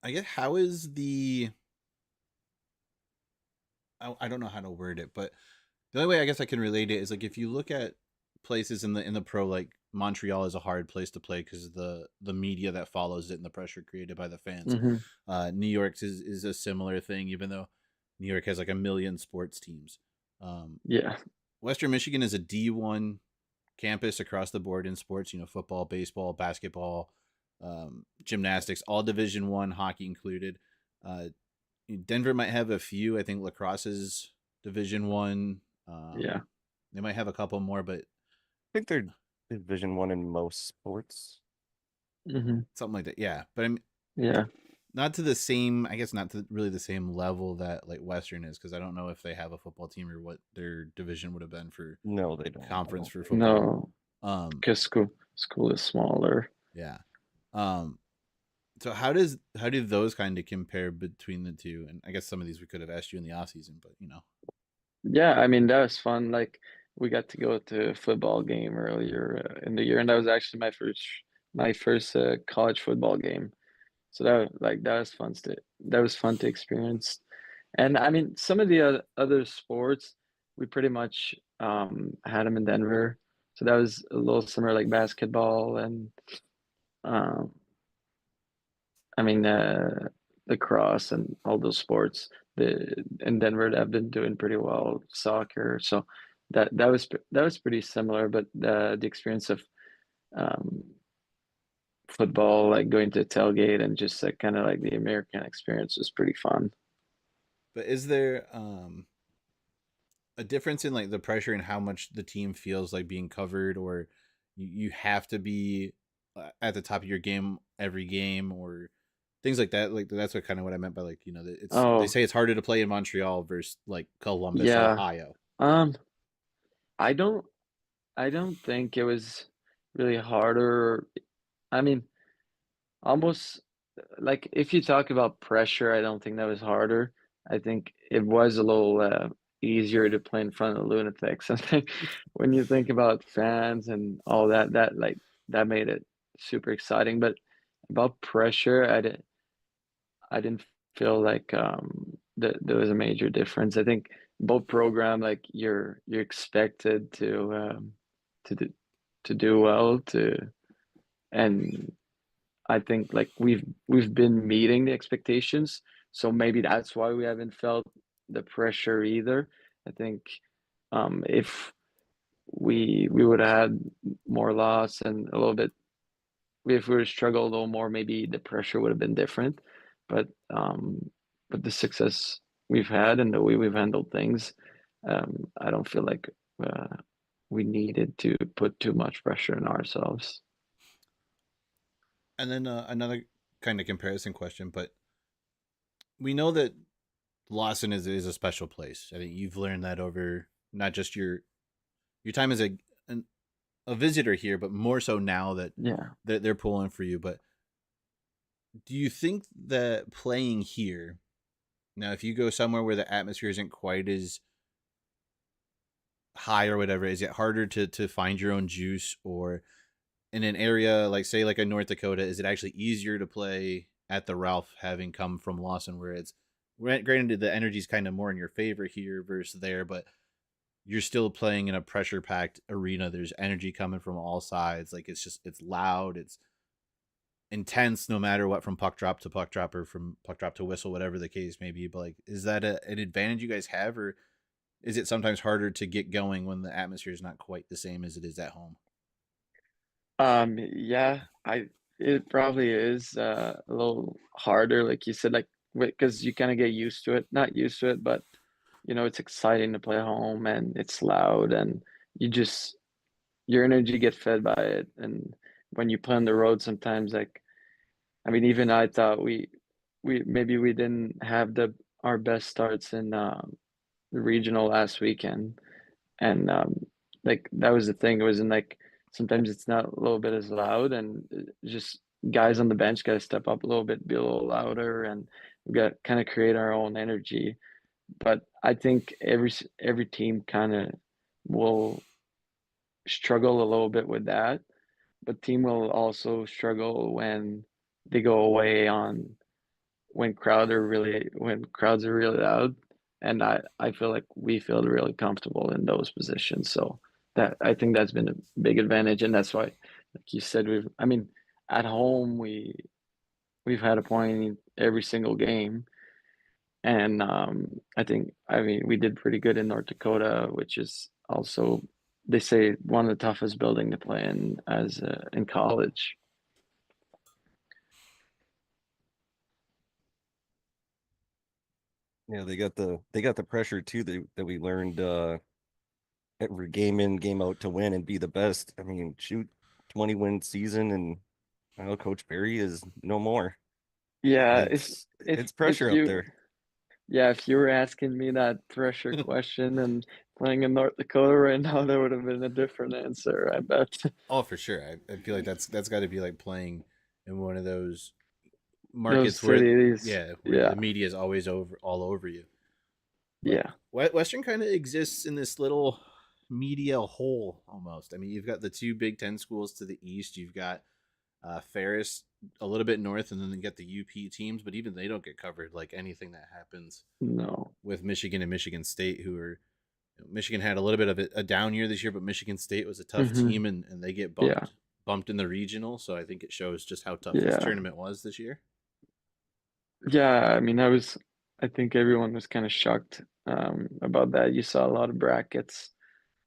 S2: I guess how is the I don't know how to word it, but the only way I guess I can relate it is like if you look at places in the pro, like Montreal is a hard place to play because the media that follows it and the pressure created by the fans.
S3: Hmm.
S2: New York's is a similar thing, even though New York has like a million sports teams.
S3: Yeah.
S2: Western Michigan is a D1 campus across the board in sports. Football, baseball, basketball, gymnastics, all Division 1, hockey included. Uh, Denver might have a few. I think lacrosse is Division 1.
S3: Yeah.
S2: They might have a couple more, but
S1: I think they're Division 1 in most sports.
S3: Hmm.
S2: something like that. Yeah, but I'm
S3: Yeah.
S2: not to the same. I guess not to really the same level that like Western is, because I don't know if they have a football team or what their division would have been for
S1: No, they don't.
S2: conference for football.
S3: No, because school is smaller.
S2: Yeah. Um, so how do those kind of compare between the two? And I guess some of these we could have asked you in the off season, but
S3: Yeah, I mean, that was fun. Like, we got to go to a football game earlier in the year, and that was actually my first college football game. So that was fun to experience. And I mean, some of the other sports, we pretty much had them in Denver. So that was a little similar like basketball and um, I mean lacrosse and all those sports. The in Denver have been doing pretty well, soccer. So that was pretty similar, but the experience of um, football, like going to a tailgate and just like kind of like the American experience was pretty fun.
S2: But is there a difference in like the pressure and how much the team feels like being covered, or you have to be at the top of your game every game, or things like that? Like that's what kind of what I meant by like it's they
S3: Oh,
S2: say it's harder to play in Montreal versus like Columbus,
S3: yeah.
S2: Ohio.
S3: Um, I don't I don't think it was really harder. I mean, almost like if you talk about pressure, I don't think that was harder. I think it was a little easier to play in front of the lunatics. I think when you think about fans and all that, that made it super exciting. But about pressure, I didn't feel like that there was a major difference. I think both program like you're expected to do to do well to and I think like we've been meeting the expectations, so maybe that's why we haven't felt the pressure either. I think if we would have had more loss and a little bit if we would have struggled a little more, maybe the pressure would have been different. But with the success we've had and the way we've handled things, I don't feel like uh, we needed to put too much pressure on ourselves.
S2: And then another kind of comparison question, but we know that Lawson is a special place. I think you've learned that over not just your time as an, a visitor here, but more so now that
S3: Yeah.
S2: they're pulling for you. But do you think that playing here now, if you go somewhere where the atmosphere isn't quite as high or whatever, is it harder to find your own juice, or in an area like say like a North Dakota, is it actually easier to play at the Ralph having come from Lawson, where it's granted the energy's kind of more in your favor here versus there, but you're still playing in a pressure packed arena. There's energy coming from all sides. Like it's loud. It's intense no matter what, from puck drop to puck drop or from puck drop to whistle, whatever the case may be. But like, is that an advantage you guys have, or is it sometimes harder to get going when the atmosphere is not quite the same as it is at home?
S3: Yeah, I it probably is a little harder, like you said, like because you kind of get used to it, not used to it, but it's exciting to play home and it's loud and you just your energy gets fed by it. And when you play on the road, sometimes like I mean, even I thought we maybe we didn't have the our best starts in the regional last weekend, and like that was the thing. It wasn't like sometimes it's not a little bit as loud, and just guys on the bench got to step up a little bit, be a little louder, and we got kind of create our own energy. But I think every team kind of will struggle a little bit with that, but team will also struggle when they go away on when crowds are really loud, and I feel like we feel really comfortable in those positions. So that I think that's been a big advantage, and that's why, like you said, I mean, at home we've had a point every single game, and I mean we did pretty good in North Dakota, which is also they say one of the toughest building to play in as in college.
S1: Yeah, they got the pressure too that we learned every game in, game out to win and be the best. I mean, shoot, 20 win season and I know Coach Perry is no more.
S3: Yeah,
S1: It's
S3: if
S1: pressure up
S3: you
S1: there.
S3: yeah, if you were asking me that pressure question and playing in North Dakota right now, that would have been a different answer, I bet.
S2: Oh, for sure. I feel like that's got to be like playing in one of those
S3: Those
S2: markets where,
S3: cities,
S2: yeah, where
S3: yeah,
S2: the media is always over all over you. But
S3: yeah,
S2: Western kind of exists in this little media hole almost. I mean, you've got the two Big Ten schools to the east. You've got Ferris a little bit north, and then you get the UP teams. But even they don't get covered like anything that happens
S3: no,
S2: with Michigan and Michigan State, who are Michigan had a little bit of a down year this year, but Michigan State was a tough
S3: Hmm.
S2: team, and they get
S3: Yeah,
S2: bumped in the regional. So I think it shows just how tough this
S3: yeah,
S2: tournament was this year.
S3: yeah. I mean, I think everyone was kind of shocked about that. You saw a lot of brackets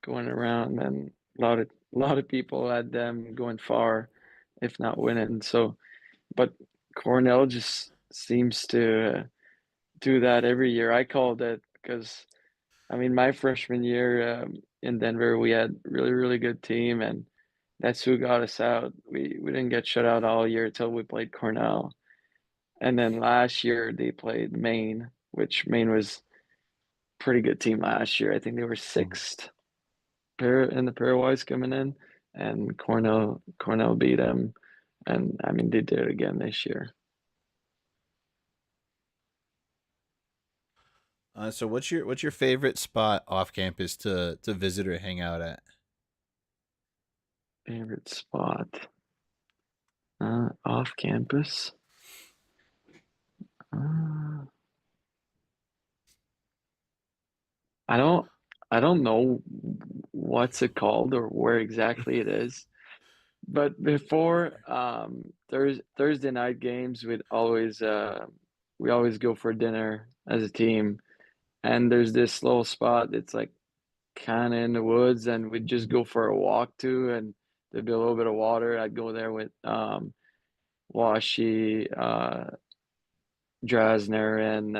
S3: going around, and a lot of people had them going far, if not winning. So, but Cornell just seems to do that every year. I called it because I mean, my freshman year in Denver, we had really good team, and that's who got us out. We didn't get shut out all year until we played Cornell, and then last year they played Maine, which Maine was a pretty good team last year. I think they were
S1: Mhm.
S3: sixth pair in the pairwise coming in, and Cornell beat them, and I mean they did it again this year.
S2: So what's your favorite spot off campus to visit or hang out at?
S3: Favorite spot off campus. Uh, I don't I don't know what's it called or where exactly it is. But before Thursday night games, we always go for dinner as a team. And there's this little spot that's like kind of in the woods, and we'd just go for a walk too. And there'd be a little bit of water. I'd go there with Washi, Drasner, and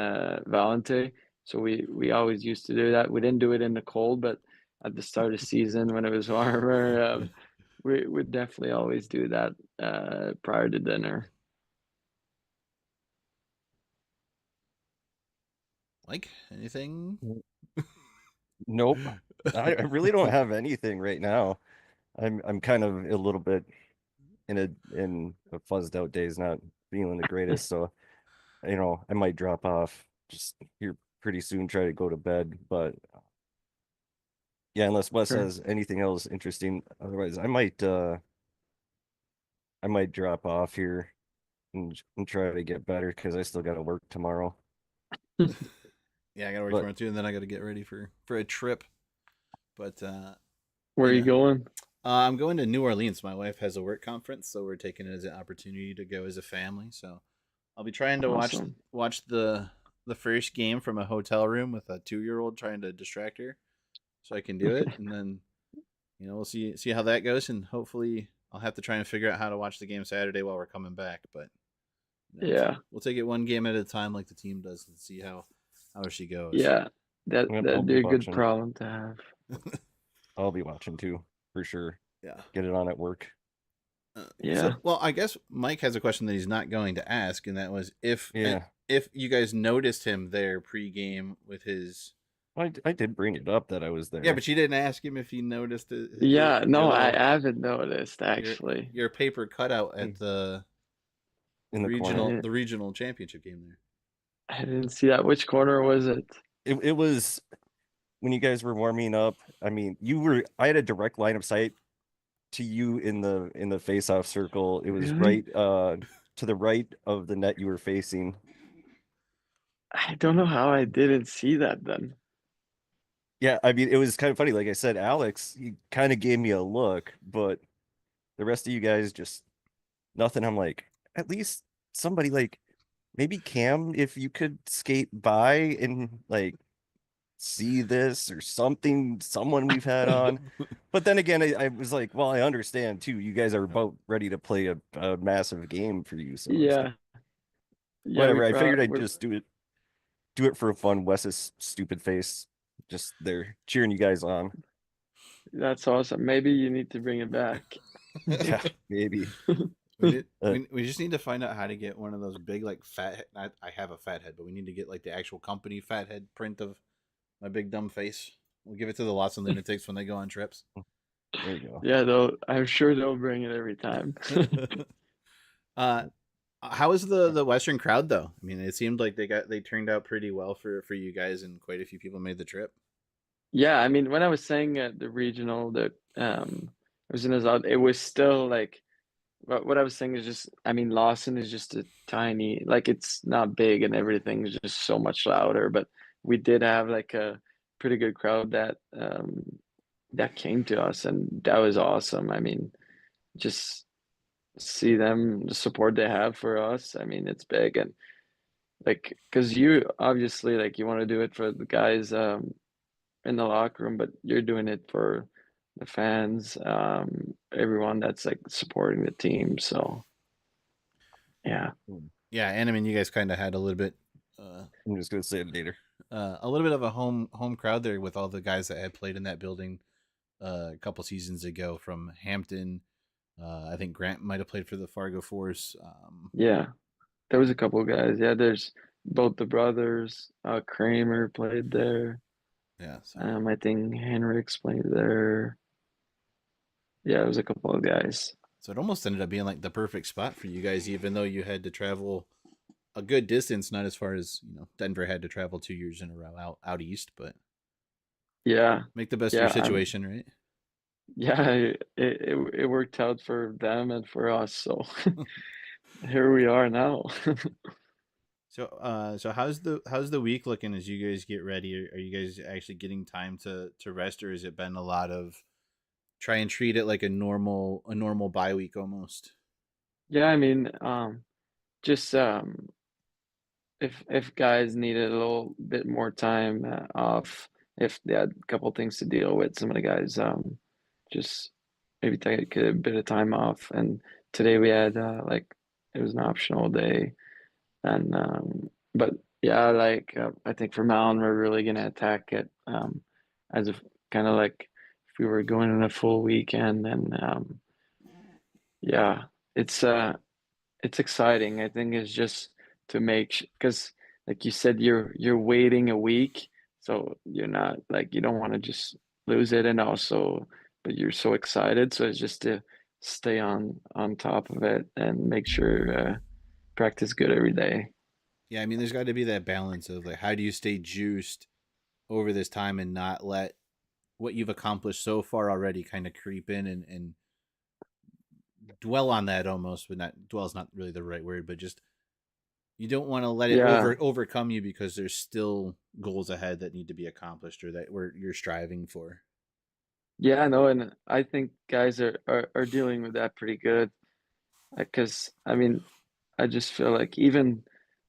S3: Valente. So we always used to do that. We didn't do it in the cold, but at the start of the season when it was warmer, we would definitely always do that prior to dinner.
S2: Like anything?
S1: Nope. I really don't have anything right now. I'm kind of a little bit in a fuzzed out days, not feeling the greatest. So, I might drop off just here pretty soon, try to go to bed. But yeah, unless Wes
S3: Sure.
S1: has anything else interesting, otherwise I might drop off here and try to get better because I still got to work tomorrow.
S2: Yeah, I gotta work
S1: But
S2: tomorrow too, and then I gotta get ready for a trip. But
S3: Where
S2: you
S3: are you
S2: know,
S3: going?
S2: I'm going to New Orleans. My wife has a work conference, so we're taking it as an opportunity to go as a family. So I'll be trying to
S3: Awesome.
S2: watch the first game from a hotel room with a 2 year old trying to distract her, so I can do it, and then we'll see how that goes, and hopefully I'll have to try and figure out how to watch the game Saturday while we're coming back. But
S3: Yeah.
S2: we'll take it one game at a time, like the team does, and see how she goes.
S3: Yeah. That
S1: yep, I'll
S3: that'd
S1: be
S3: be a good
S1: watching.
S3: problem to have.
S1: I'll be watching too, for sure.
S2: Yeah.
S1: Get it on at work.
S3: Yeah.
S2: Well, I guess Mike has a question that he's not going to ask, and that was
S1: Yeah.
S2: if you guys noticed him there pregame with his.
S1: I did bring it up that I was
S2: Yeah,
S1: there
S2: but you didn't ask him if he noticed
S3: Yeah.
S2: your
S3: No, I
S2: little
S3: haven't noticed
S2: your
S3: actually.
S2: your paper cutout
S1: in
S2: at the
S1: in the
S3: I
S1: corner.
S3: didn't
S2: the regional championship game there.
S3: I didn't see that. Which corner was it?
S1: It was when you guys were warming up. I mean, I had a direct line of sight to you in the face-off circle. It was
S3: Really?
S1: right to the right of the net you were facing.
S3: I don't know how I didn't see that then.
S1: Yeah, I mean, it was kind of funny. Like I said, Alex, he kind of gave me a look, but the rest of you guys just nothing. I'm like, at least somebody like maybe Cam, if you could skate by and like see this or something, someone we've had on. But then again, I was like, well, I understand too. You guys are about ready to play a massive game for you, so it's
S3: Yeah. Yeah,
S1: whatever. I figured I'd just do it for fun. Wes's stupid face, just there cheering you guys on.
S3: that's awesome. Maybe you need to bring it back.
S1: Yeah, maybe.
S2: We just need to find out how to get one of those big like fat. I have a fat head, but we need to get like the actual company fat head print of my big dumb face. We'll give it to the Lots and Lunatics when they go on trips.
S1: There you go.
S3: Yeah, I'm sure they'll bring it every time.
S2: uh, how was the Western crowd though? I mean, it seemed like they turned out pretty well for you guys, and quite a few people made the trip.
S3: Yeah, I mean, when I was saying the regional that it was in his out, it was still like what I was saying is just, I mean, Lawson is just a it's not big and everything's just so much louder, but we did have like a pretty good crowd that came to us, and that was awesome. I mean, just see them, the support they have for us. I mean, it's big. And like, because you obviously, like, you want to do it for the guys in the locker room, but you're doing it for the fans, everyone that's like supporting the team. So yeah.
S2: Yeah, and I mean, you guys kind of had a little bit,
S1: I'm just gonna say it later.
S2: a little bit of a home crowd there with all the guys that had played in that building a couple seasons ago from Hampton. I think Grant might have played for the Fargo Force.
S3: Yeah, there was a couple of guys. Yeah, there's both the brothers. Kramer played there.
S2: Yeah, so.
S3: I think Henrik's played there. Yeah, it was a couple of guys.
S2: So it almost ended up being like the perfect spot for you guys, even though you had to travel a good distance, not as far as Denver had to travel 2 years in a row out east, but
S3: Yeah,
S2: make the best of
S3: yeah,
S2: your situation, right?
S3: yeah. It worked out for them and for us. So here we are now.
S2: So how's the week looking as you guys get ready? Are you guys actually getting time to rest, or has it been a lot of try and treat it like a normal bye week almost?
S3: Yeah, I mean, just if guys needed a little bit more time off, if they had a couple things to deal with, some of the guys just maybe take a bit of time off. And today we had like it was an optional day, and but yeah, like I think from now on we're really gonna attack it as if kind of like if we were going in a full weekend, and yeah, it's it's exciting. I think it's just to make because like you said, you're waiting a week, so you're not like you don't want to just lose it, and also but you're so excited, so it's just to stay on top of it and make sure practice good every day.
S2: Yeah, I mean, there's got to be that balance of like, how do you stay juiced over this time and not let what you've accomplished so far already kind of creep in and dwell on that almost, but not dwell is not really the right word, but just you don't want to let it
S3: Yeah,
S2: overcome you because there's still goals ahead that need to be accomplished or that you're striving for.
S3: yeah, no, and I think guys are dealing with that pretty good because I mean I just feel like even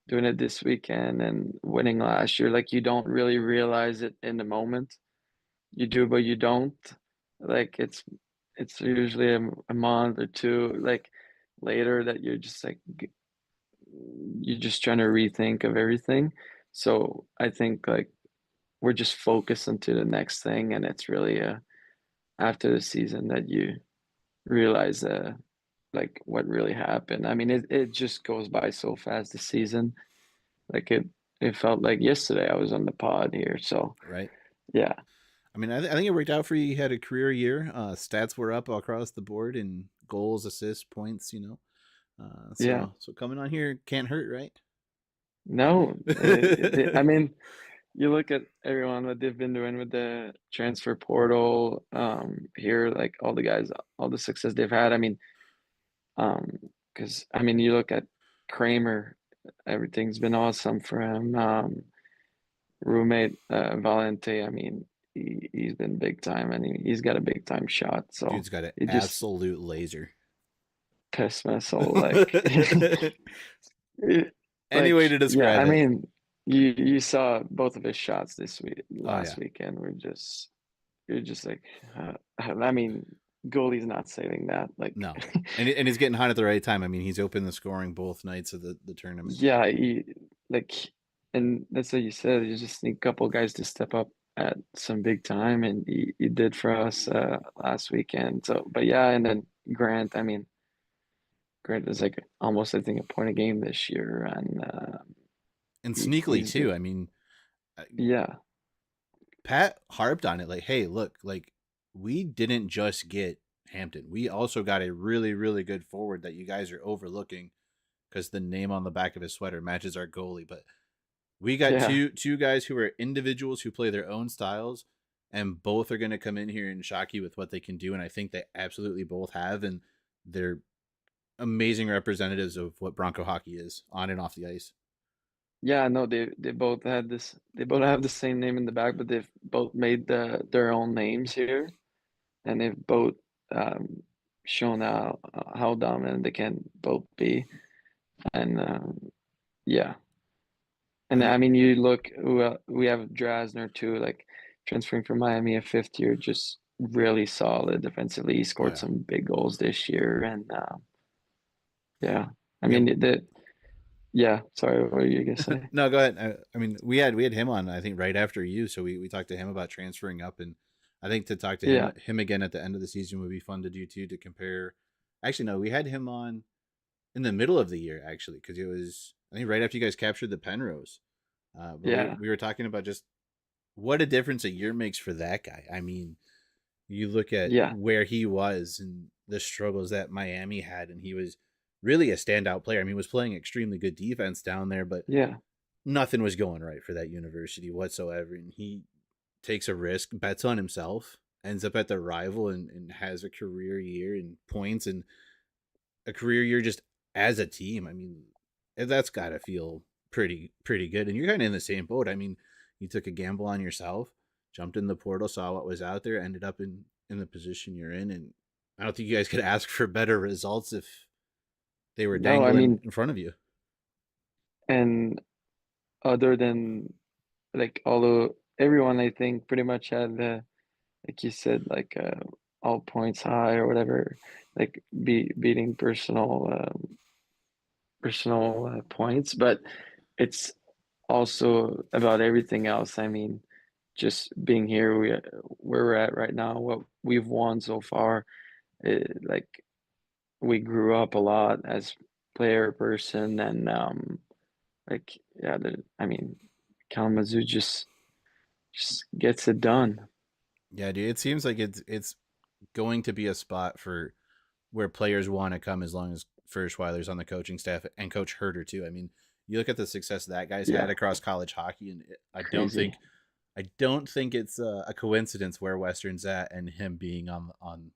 S3: doing it this weekend and winning last year, like you don't really realize it in the moment. You do, but you don't. Like it's usually a month or two like later that you're just like you're just trying to rethink of everything. So I think like we're just focused into the next thing, and it's really after the season that you realize like what really happened. I mean, it just goes by so fast the season. Like it felt like yesterday I was on the pod here. So
S2: Right.
S3: yeah,
S2: I mean, I think it worked out for you. You had a career year. Stats were up across the board in goals, assists, points.
S3: yeah.
S2: So coming on here can't hurt, right?
S3: No, I mean, you look at everyone what they've been doing with the transfer portal here, like all the guys, all the success they've had. I mean, um, because I mean, you look at Kramer, everything's been awesome for him. Roommate Valente, I mean, he's been big time, and he's got a big time shot. So
S2: Dude's got an
S3: it just
S2: absolute laser.
S3: pissed my soul. Like,
S2: Any way to
S3: yeah, I
S2: describe it.
S3: mean, you saw both of his shots this week,
S2: Oh yeah.
S3: last weekend. Were just you're just like, I mean, goalie's not saving that. Like,
S2: No. And he's getting hot at the right time. I mean, he's opened the scoring both nights of the tournament.
S3: yeah, like, and that's what you said. You just need a couple guys to step up at some big time, and he did for us last weekend. So, but yeah, and then Grant. I mean, Grant is like almost I think a point a game this year, and
S2: And
S3: he,
S2: sneakily
S3: he's been
S2: too. I mean,
S3: yeah,
S2: Pat harped on it like, hey, look, like we didn't just get Hampton. We also got a really, really good forward that you guys are overlooking because the name on the back of his sweater matches our goalie. But we got
S3: yeah,
S2: two guys who are individuals who play their own styles, and both are going to come in here and shock you with what they can do. And I think they absolutely both have, and they're amazing representatives of what Bronco hockey is on and off the ice.
S3: Yeah, no, they both had this. They both have the same name in the back, but they've both made their own names here, and they've both um, shown how dominant they can both be. And yeah,
S2: I
S3: and
S2: mean,
S3: I mean, you look, we have Drasner too, like transferring from Miami a fifth year, just really solid defensively. He
S2: oh
S3: scored
S2: yeah,
S3: some big goals this year, and yeah, I
S2: yeah.
S3: mean yeah. Sorry, what were you gonna say?
S2: No, go ahead. I mean, we had him on, I think, right after you, so we talked to him about transferring up, and I think to talk to him
S3: Yeah,
S2: him again at the end of the season would be fun to do too, to compare. Actually, no, we had him on in the middle of the year actually, because it was, I think, right after you guys captured the Penrose. But
S3: yeah,
S2: we were talking about just what a difference a year makes for that guy. I mean, you look at
S3: yeah,
S2: where he was and the struggles that Miami had, and he was really a standout player. I mean, he was playing extremely good defense down there, but
S3: yeah,
S2: nothing was going right for that university whatsoever. And he takes a risk, bets on himself, ends up at the rival, and has a career year in points and a career year just as a team. I mean, that's got to feel pretty good. And you're kind of in the same boat. I mean, you took a gamble on yourself, jumped in the portal, saw what was out there, ended up in the position you're in, and I don't think you guys could ask for better results if they were
S3: no, I
S2: dangling
S3: mean,
S2: in front of you.
S3: and other than like, although everyone I think pretty much had like you said, like all points high or whatever, like beating personal points, but it's also about everything else. I mean, just being here, where we're at right now, what we've won so far, like we grew up a lot as player person, and like yeah, I mean, Kalamazoo just gets it done.
S2: Yeah, dude, it seems like it's going to be a spot for where players want to come, as long as Furschweiler's on the coaching staff and Coach Herter too. I mean, you look at the success that guy's
S3: Yeah,
S2: had across college hockey, and
S3: crazy.
S2: I don't think it's a coincidence where Western's at and him being on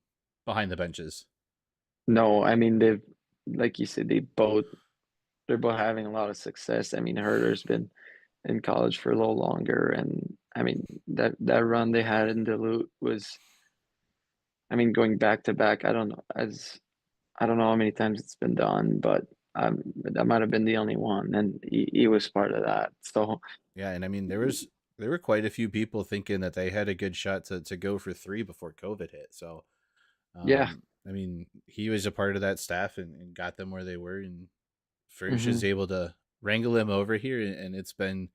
S2: behind the benches.
S3: No, I mean they've like you said, they're both having a lot of success. I mean, Herter's been in college for a little longer, and I mean that run they had in Duluth was, I mean, going back to back. I don't know how many times it's been done, but that might have been the only one, and he was part of that. So
S2: Yeah, and I mean there were quite a few people thinking that they had a good shot to go for three before COVID hit. So
S3: yeah,
S2: I mean, he was a part of that staff, and got them where they were, and Furch
S3: hmm
S2: is able to wrangle him over here, and it's been,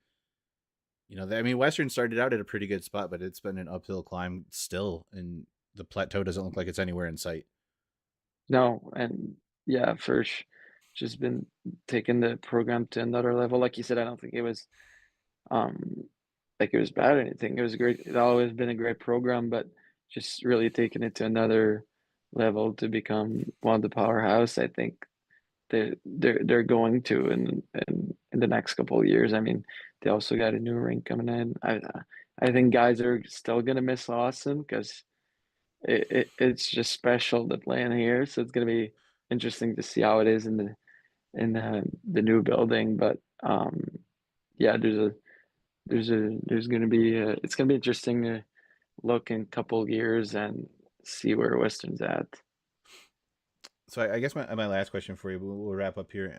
S2: I mean, Western started out at a pretty good spot, but it's been an uphill climb still, and the plateau doesn't look like it's anywhere in sight.
S3: no, and yeah, Firsch just been taking the program to another level. Like you said, I don't think it was um like it was bad or anything. It was great. It's always been a great program, but just really taking it to another level to become one of the powerhouse. I think they're going to in the next couple of years. I mean, they also got a new rink coming in. I think guys are still gonna miss Austin because it's just special to play in here. So it's gonna be interesting to see how it is in the new building. But yeah, there's gonna be it's gonna be interesting to look in a couple of years and see where Western's at.
S2: So I guess my last question for you, we'll wrap up here.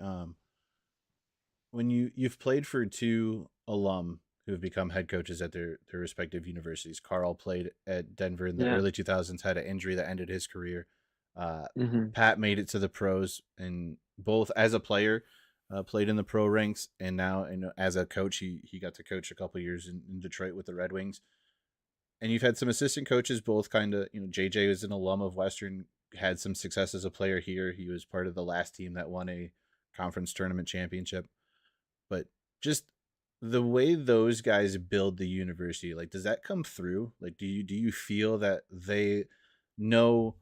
S2: When you've played for two alum who have become head coaches at their respective universities. Carl played at Denver in the
S3: Yeah.
S2: early 2000s, had an injury that ended his career. Uh,
S3: hmm
S2: Pat made it to the pros, and both as a player, played in the pro ranks, and now, as a coach, he got to coach a couple years in Detroit with the Red Wings. And you've had some assistant coaches, both kind of, JJ was an alum of Western, had some success as a player here. He was part of the last team that won a conference tournament championship. But just the way those guys build the university, like, does that come through? Like, do you feel that they know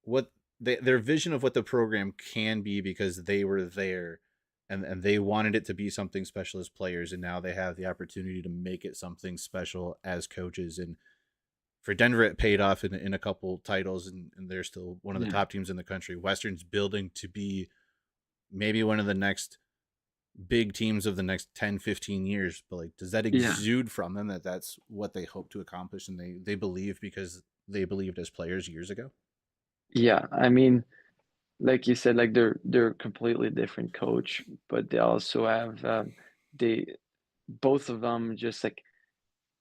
S2: what their vision of what the program can be, because they were there, and they wanted it to be something special as players, and now they have the opportunity to make it something special as coaches? And for Denver, it paid off in a couple titles, and they're still one of the
S3: Yeah.
S2: top teams in the country. Western's building to be maybe one of the next big teams of the next 10, 15 years, but like, does that exude from them that that's what they hope to accomplish and they believe because they believed as players years ago?
S3: Yeah, I mean, like you said, like they're completely different coach, but they also have they both of them just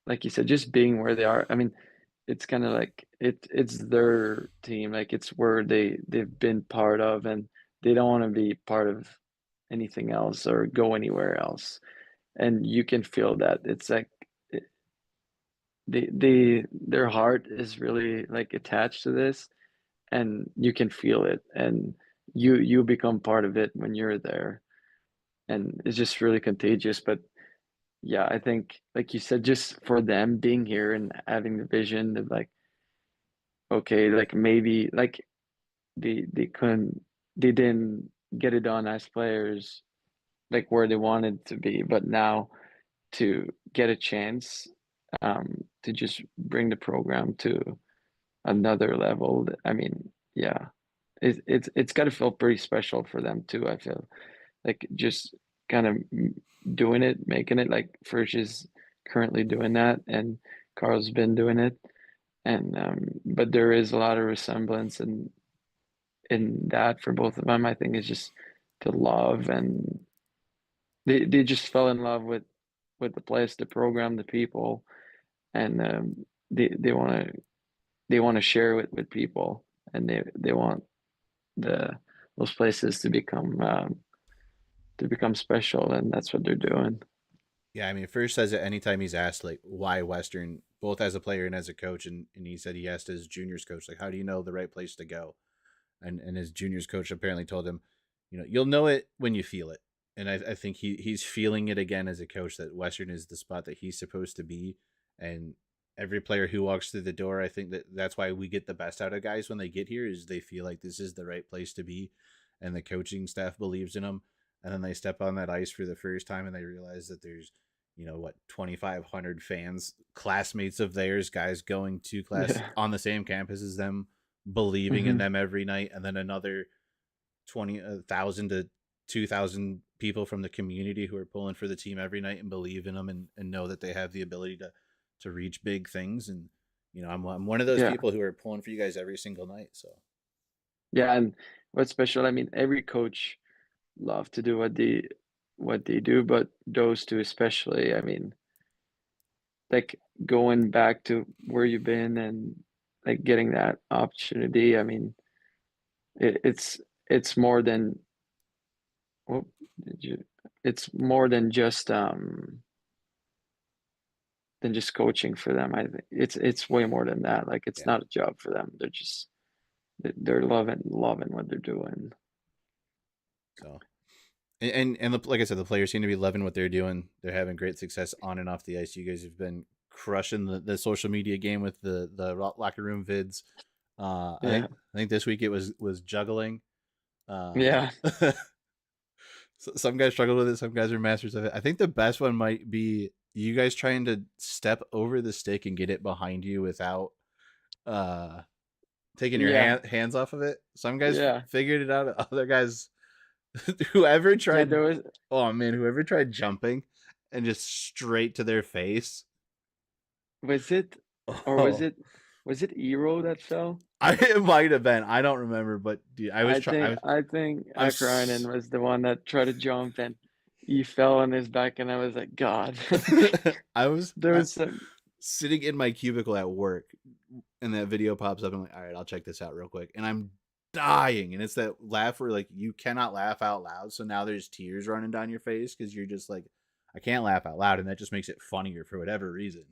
S3: like you said, just being where they are. I mean, it's kind of like it's their team, like it's where they've been part of, and they don't want to be part of anything else or go anywhere else. And you can feel that. It's like it, their heart is really like attached to this, and you can feel it, and you become part of it when you're there, and it's just really contagious. But yeah, I think like you said, just for them being here and having the vision of like, okay, like maybe like they couldn't they didn't get it done as players like where they wanted to be, but now to get a chance to just bring the program to another level. I mean, yeah, it's got to feel pretty special for them too. I feel like just kind of doing it, making it. Like Frisch is currently doing that, and Carl's been doing it, and but there is a lot of resemblance in that for both of them. I think it's just the love, and they just fell in love with the place, the program, the people, and they want to share with people, and they want the those places to become special, and that's what they're doing.
S2: Yeah, I mean, Frisch says it anytime he's asked, like, why Western, both as a player and as a coach. And he said he asked his juniors coach, like, how do you know the right place to go? And his juniors coach apparently told him, you'll know it when you feel it. And I think he's feeling it again as a coach that Western is the spot that he's supposed to be. And every player who walks through the door, I think that's why we get the best out of guys when they get here is they feel like this is the right place to be. And the coaching staff believes in them. And then they step on that ice for the first time and they realize that there's 2,500 fans, classmates of theirs, guys going to class
S3: Yeah.
S2: on the same campus as them, believing in them every night, and then another 20,000 to 2,000 people from the community who are pulling for the team every night and believe in them and know that they have the ability to reach big things. And I'm one of those
S3: Yeah.
S2: people who are pulling for you guys every single night. So
S3: Yeah, and what's special, I mean, every coach love to do what they do, but those two especially, I mean, like going back to where you've been and like getting that opportunity, I mean, it's more than what did you it's more than just coaching for them. I think it's way more than that. Like it's
S2: yeah,
S3: not a job for them. They're loving what they're doing.
S2: so like I said, the players seem to be loving what they're doing. They're having great success on and off the ice. You guys have been crushing the social media game with the locker room vids.
S3: Yeah.
S2: I think this week it was juggling.
S3: Yeah.
S2: Some guys struggle with it. Some guys are masters of it. I think the best one might be you guys trying to step over the stick and get it behind you without taking your
S3: Yeah.
S2: hands off of it. Some guys
S3: Yeah.
S2: figured it out. Other guys, whoever tried,
S3: There was
S2: oh man, whoever tried jumping and just straight to their face.
S3: was it or
S2: Oh,
S3: was it Eero that fell?
S2: it might have been. I don't remember, but dude, I was trying.
S3: I think
S2: I'm
S3: Akarinen was the one that tried to jump, and he fell on his back, and I was like, God.
S2: I was
S3: There was some
S2: sitting in my cubicle at work, and that video pops up. I'm like, all right, I'll check this out real quick, and I'm dying. And it's that laugh where like you cannot laugh out loud, so now there's tears running down your face because you're just like, I can't laugh out loud, and that just makes it funnier for whatever reason.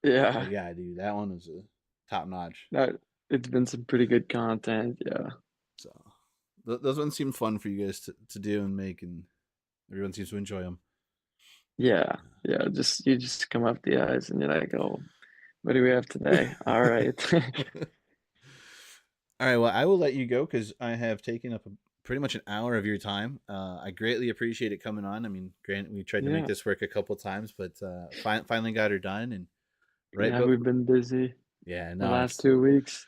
S3: yeah.
S2: But yeah, dude, that one was a top notch.
S3: That it's been some pretty good content. Yeah.
S2: So those ones seem fun for you guys to do and make, and everyone seems to enjoy them.
S3: Yeah. Yeah. Just you just come up the eyes and you're like, oh, what do we have today? All right.
S2: All right, well, I will let you go because I have taken up pretty much an hour of your time. I greatly appreciate it coming on. I mean, Grant, we tried to make
S3: Yeah.
S2: this work a couple times, but finally got her done. And right,
S3: Yeah,
S2: but
S3: we've been busy
S2: yeah,
S3: the
S2: no,
S3: last
S2: it's
S3: 2 weeks.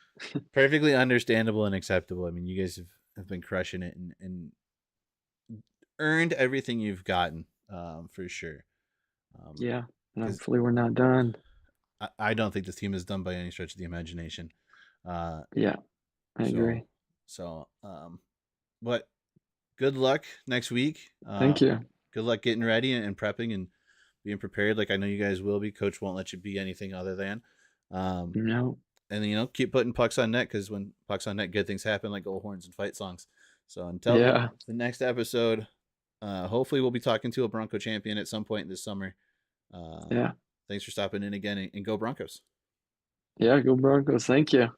S2: perfectly understandable and acceptable. I mean, you guys have been crushing it, and earned everything you've gotten, for sure.
S3: Yeah, and
S2: 'Cause-
S3: hopefully we're not done.
S2: I don't think this team is done by any stretch of the imagination.
S3: Yeah, I agree.
S2: But good luck next week.
S3: Thank you.
S2: Good luck getting ready and prepping and being prepared. Like I know you guys will be. Coach won't let you be anything other than.
S3: No.
S2: And keep putting pucks on net, because when pucks on net, good things happen, like goal horns and fight songs. So until
S3: Yeah.
S2: the next episode, hopefully we'll be talking to a Bronco champion at some point this summer.
S3: Yeah.
S2: Thanks for stopping in again, and go Broncos.
S3: Yeah, go Broncos. Thank you.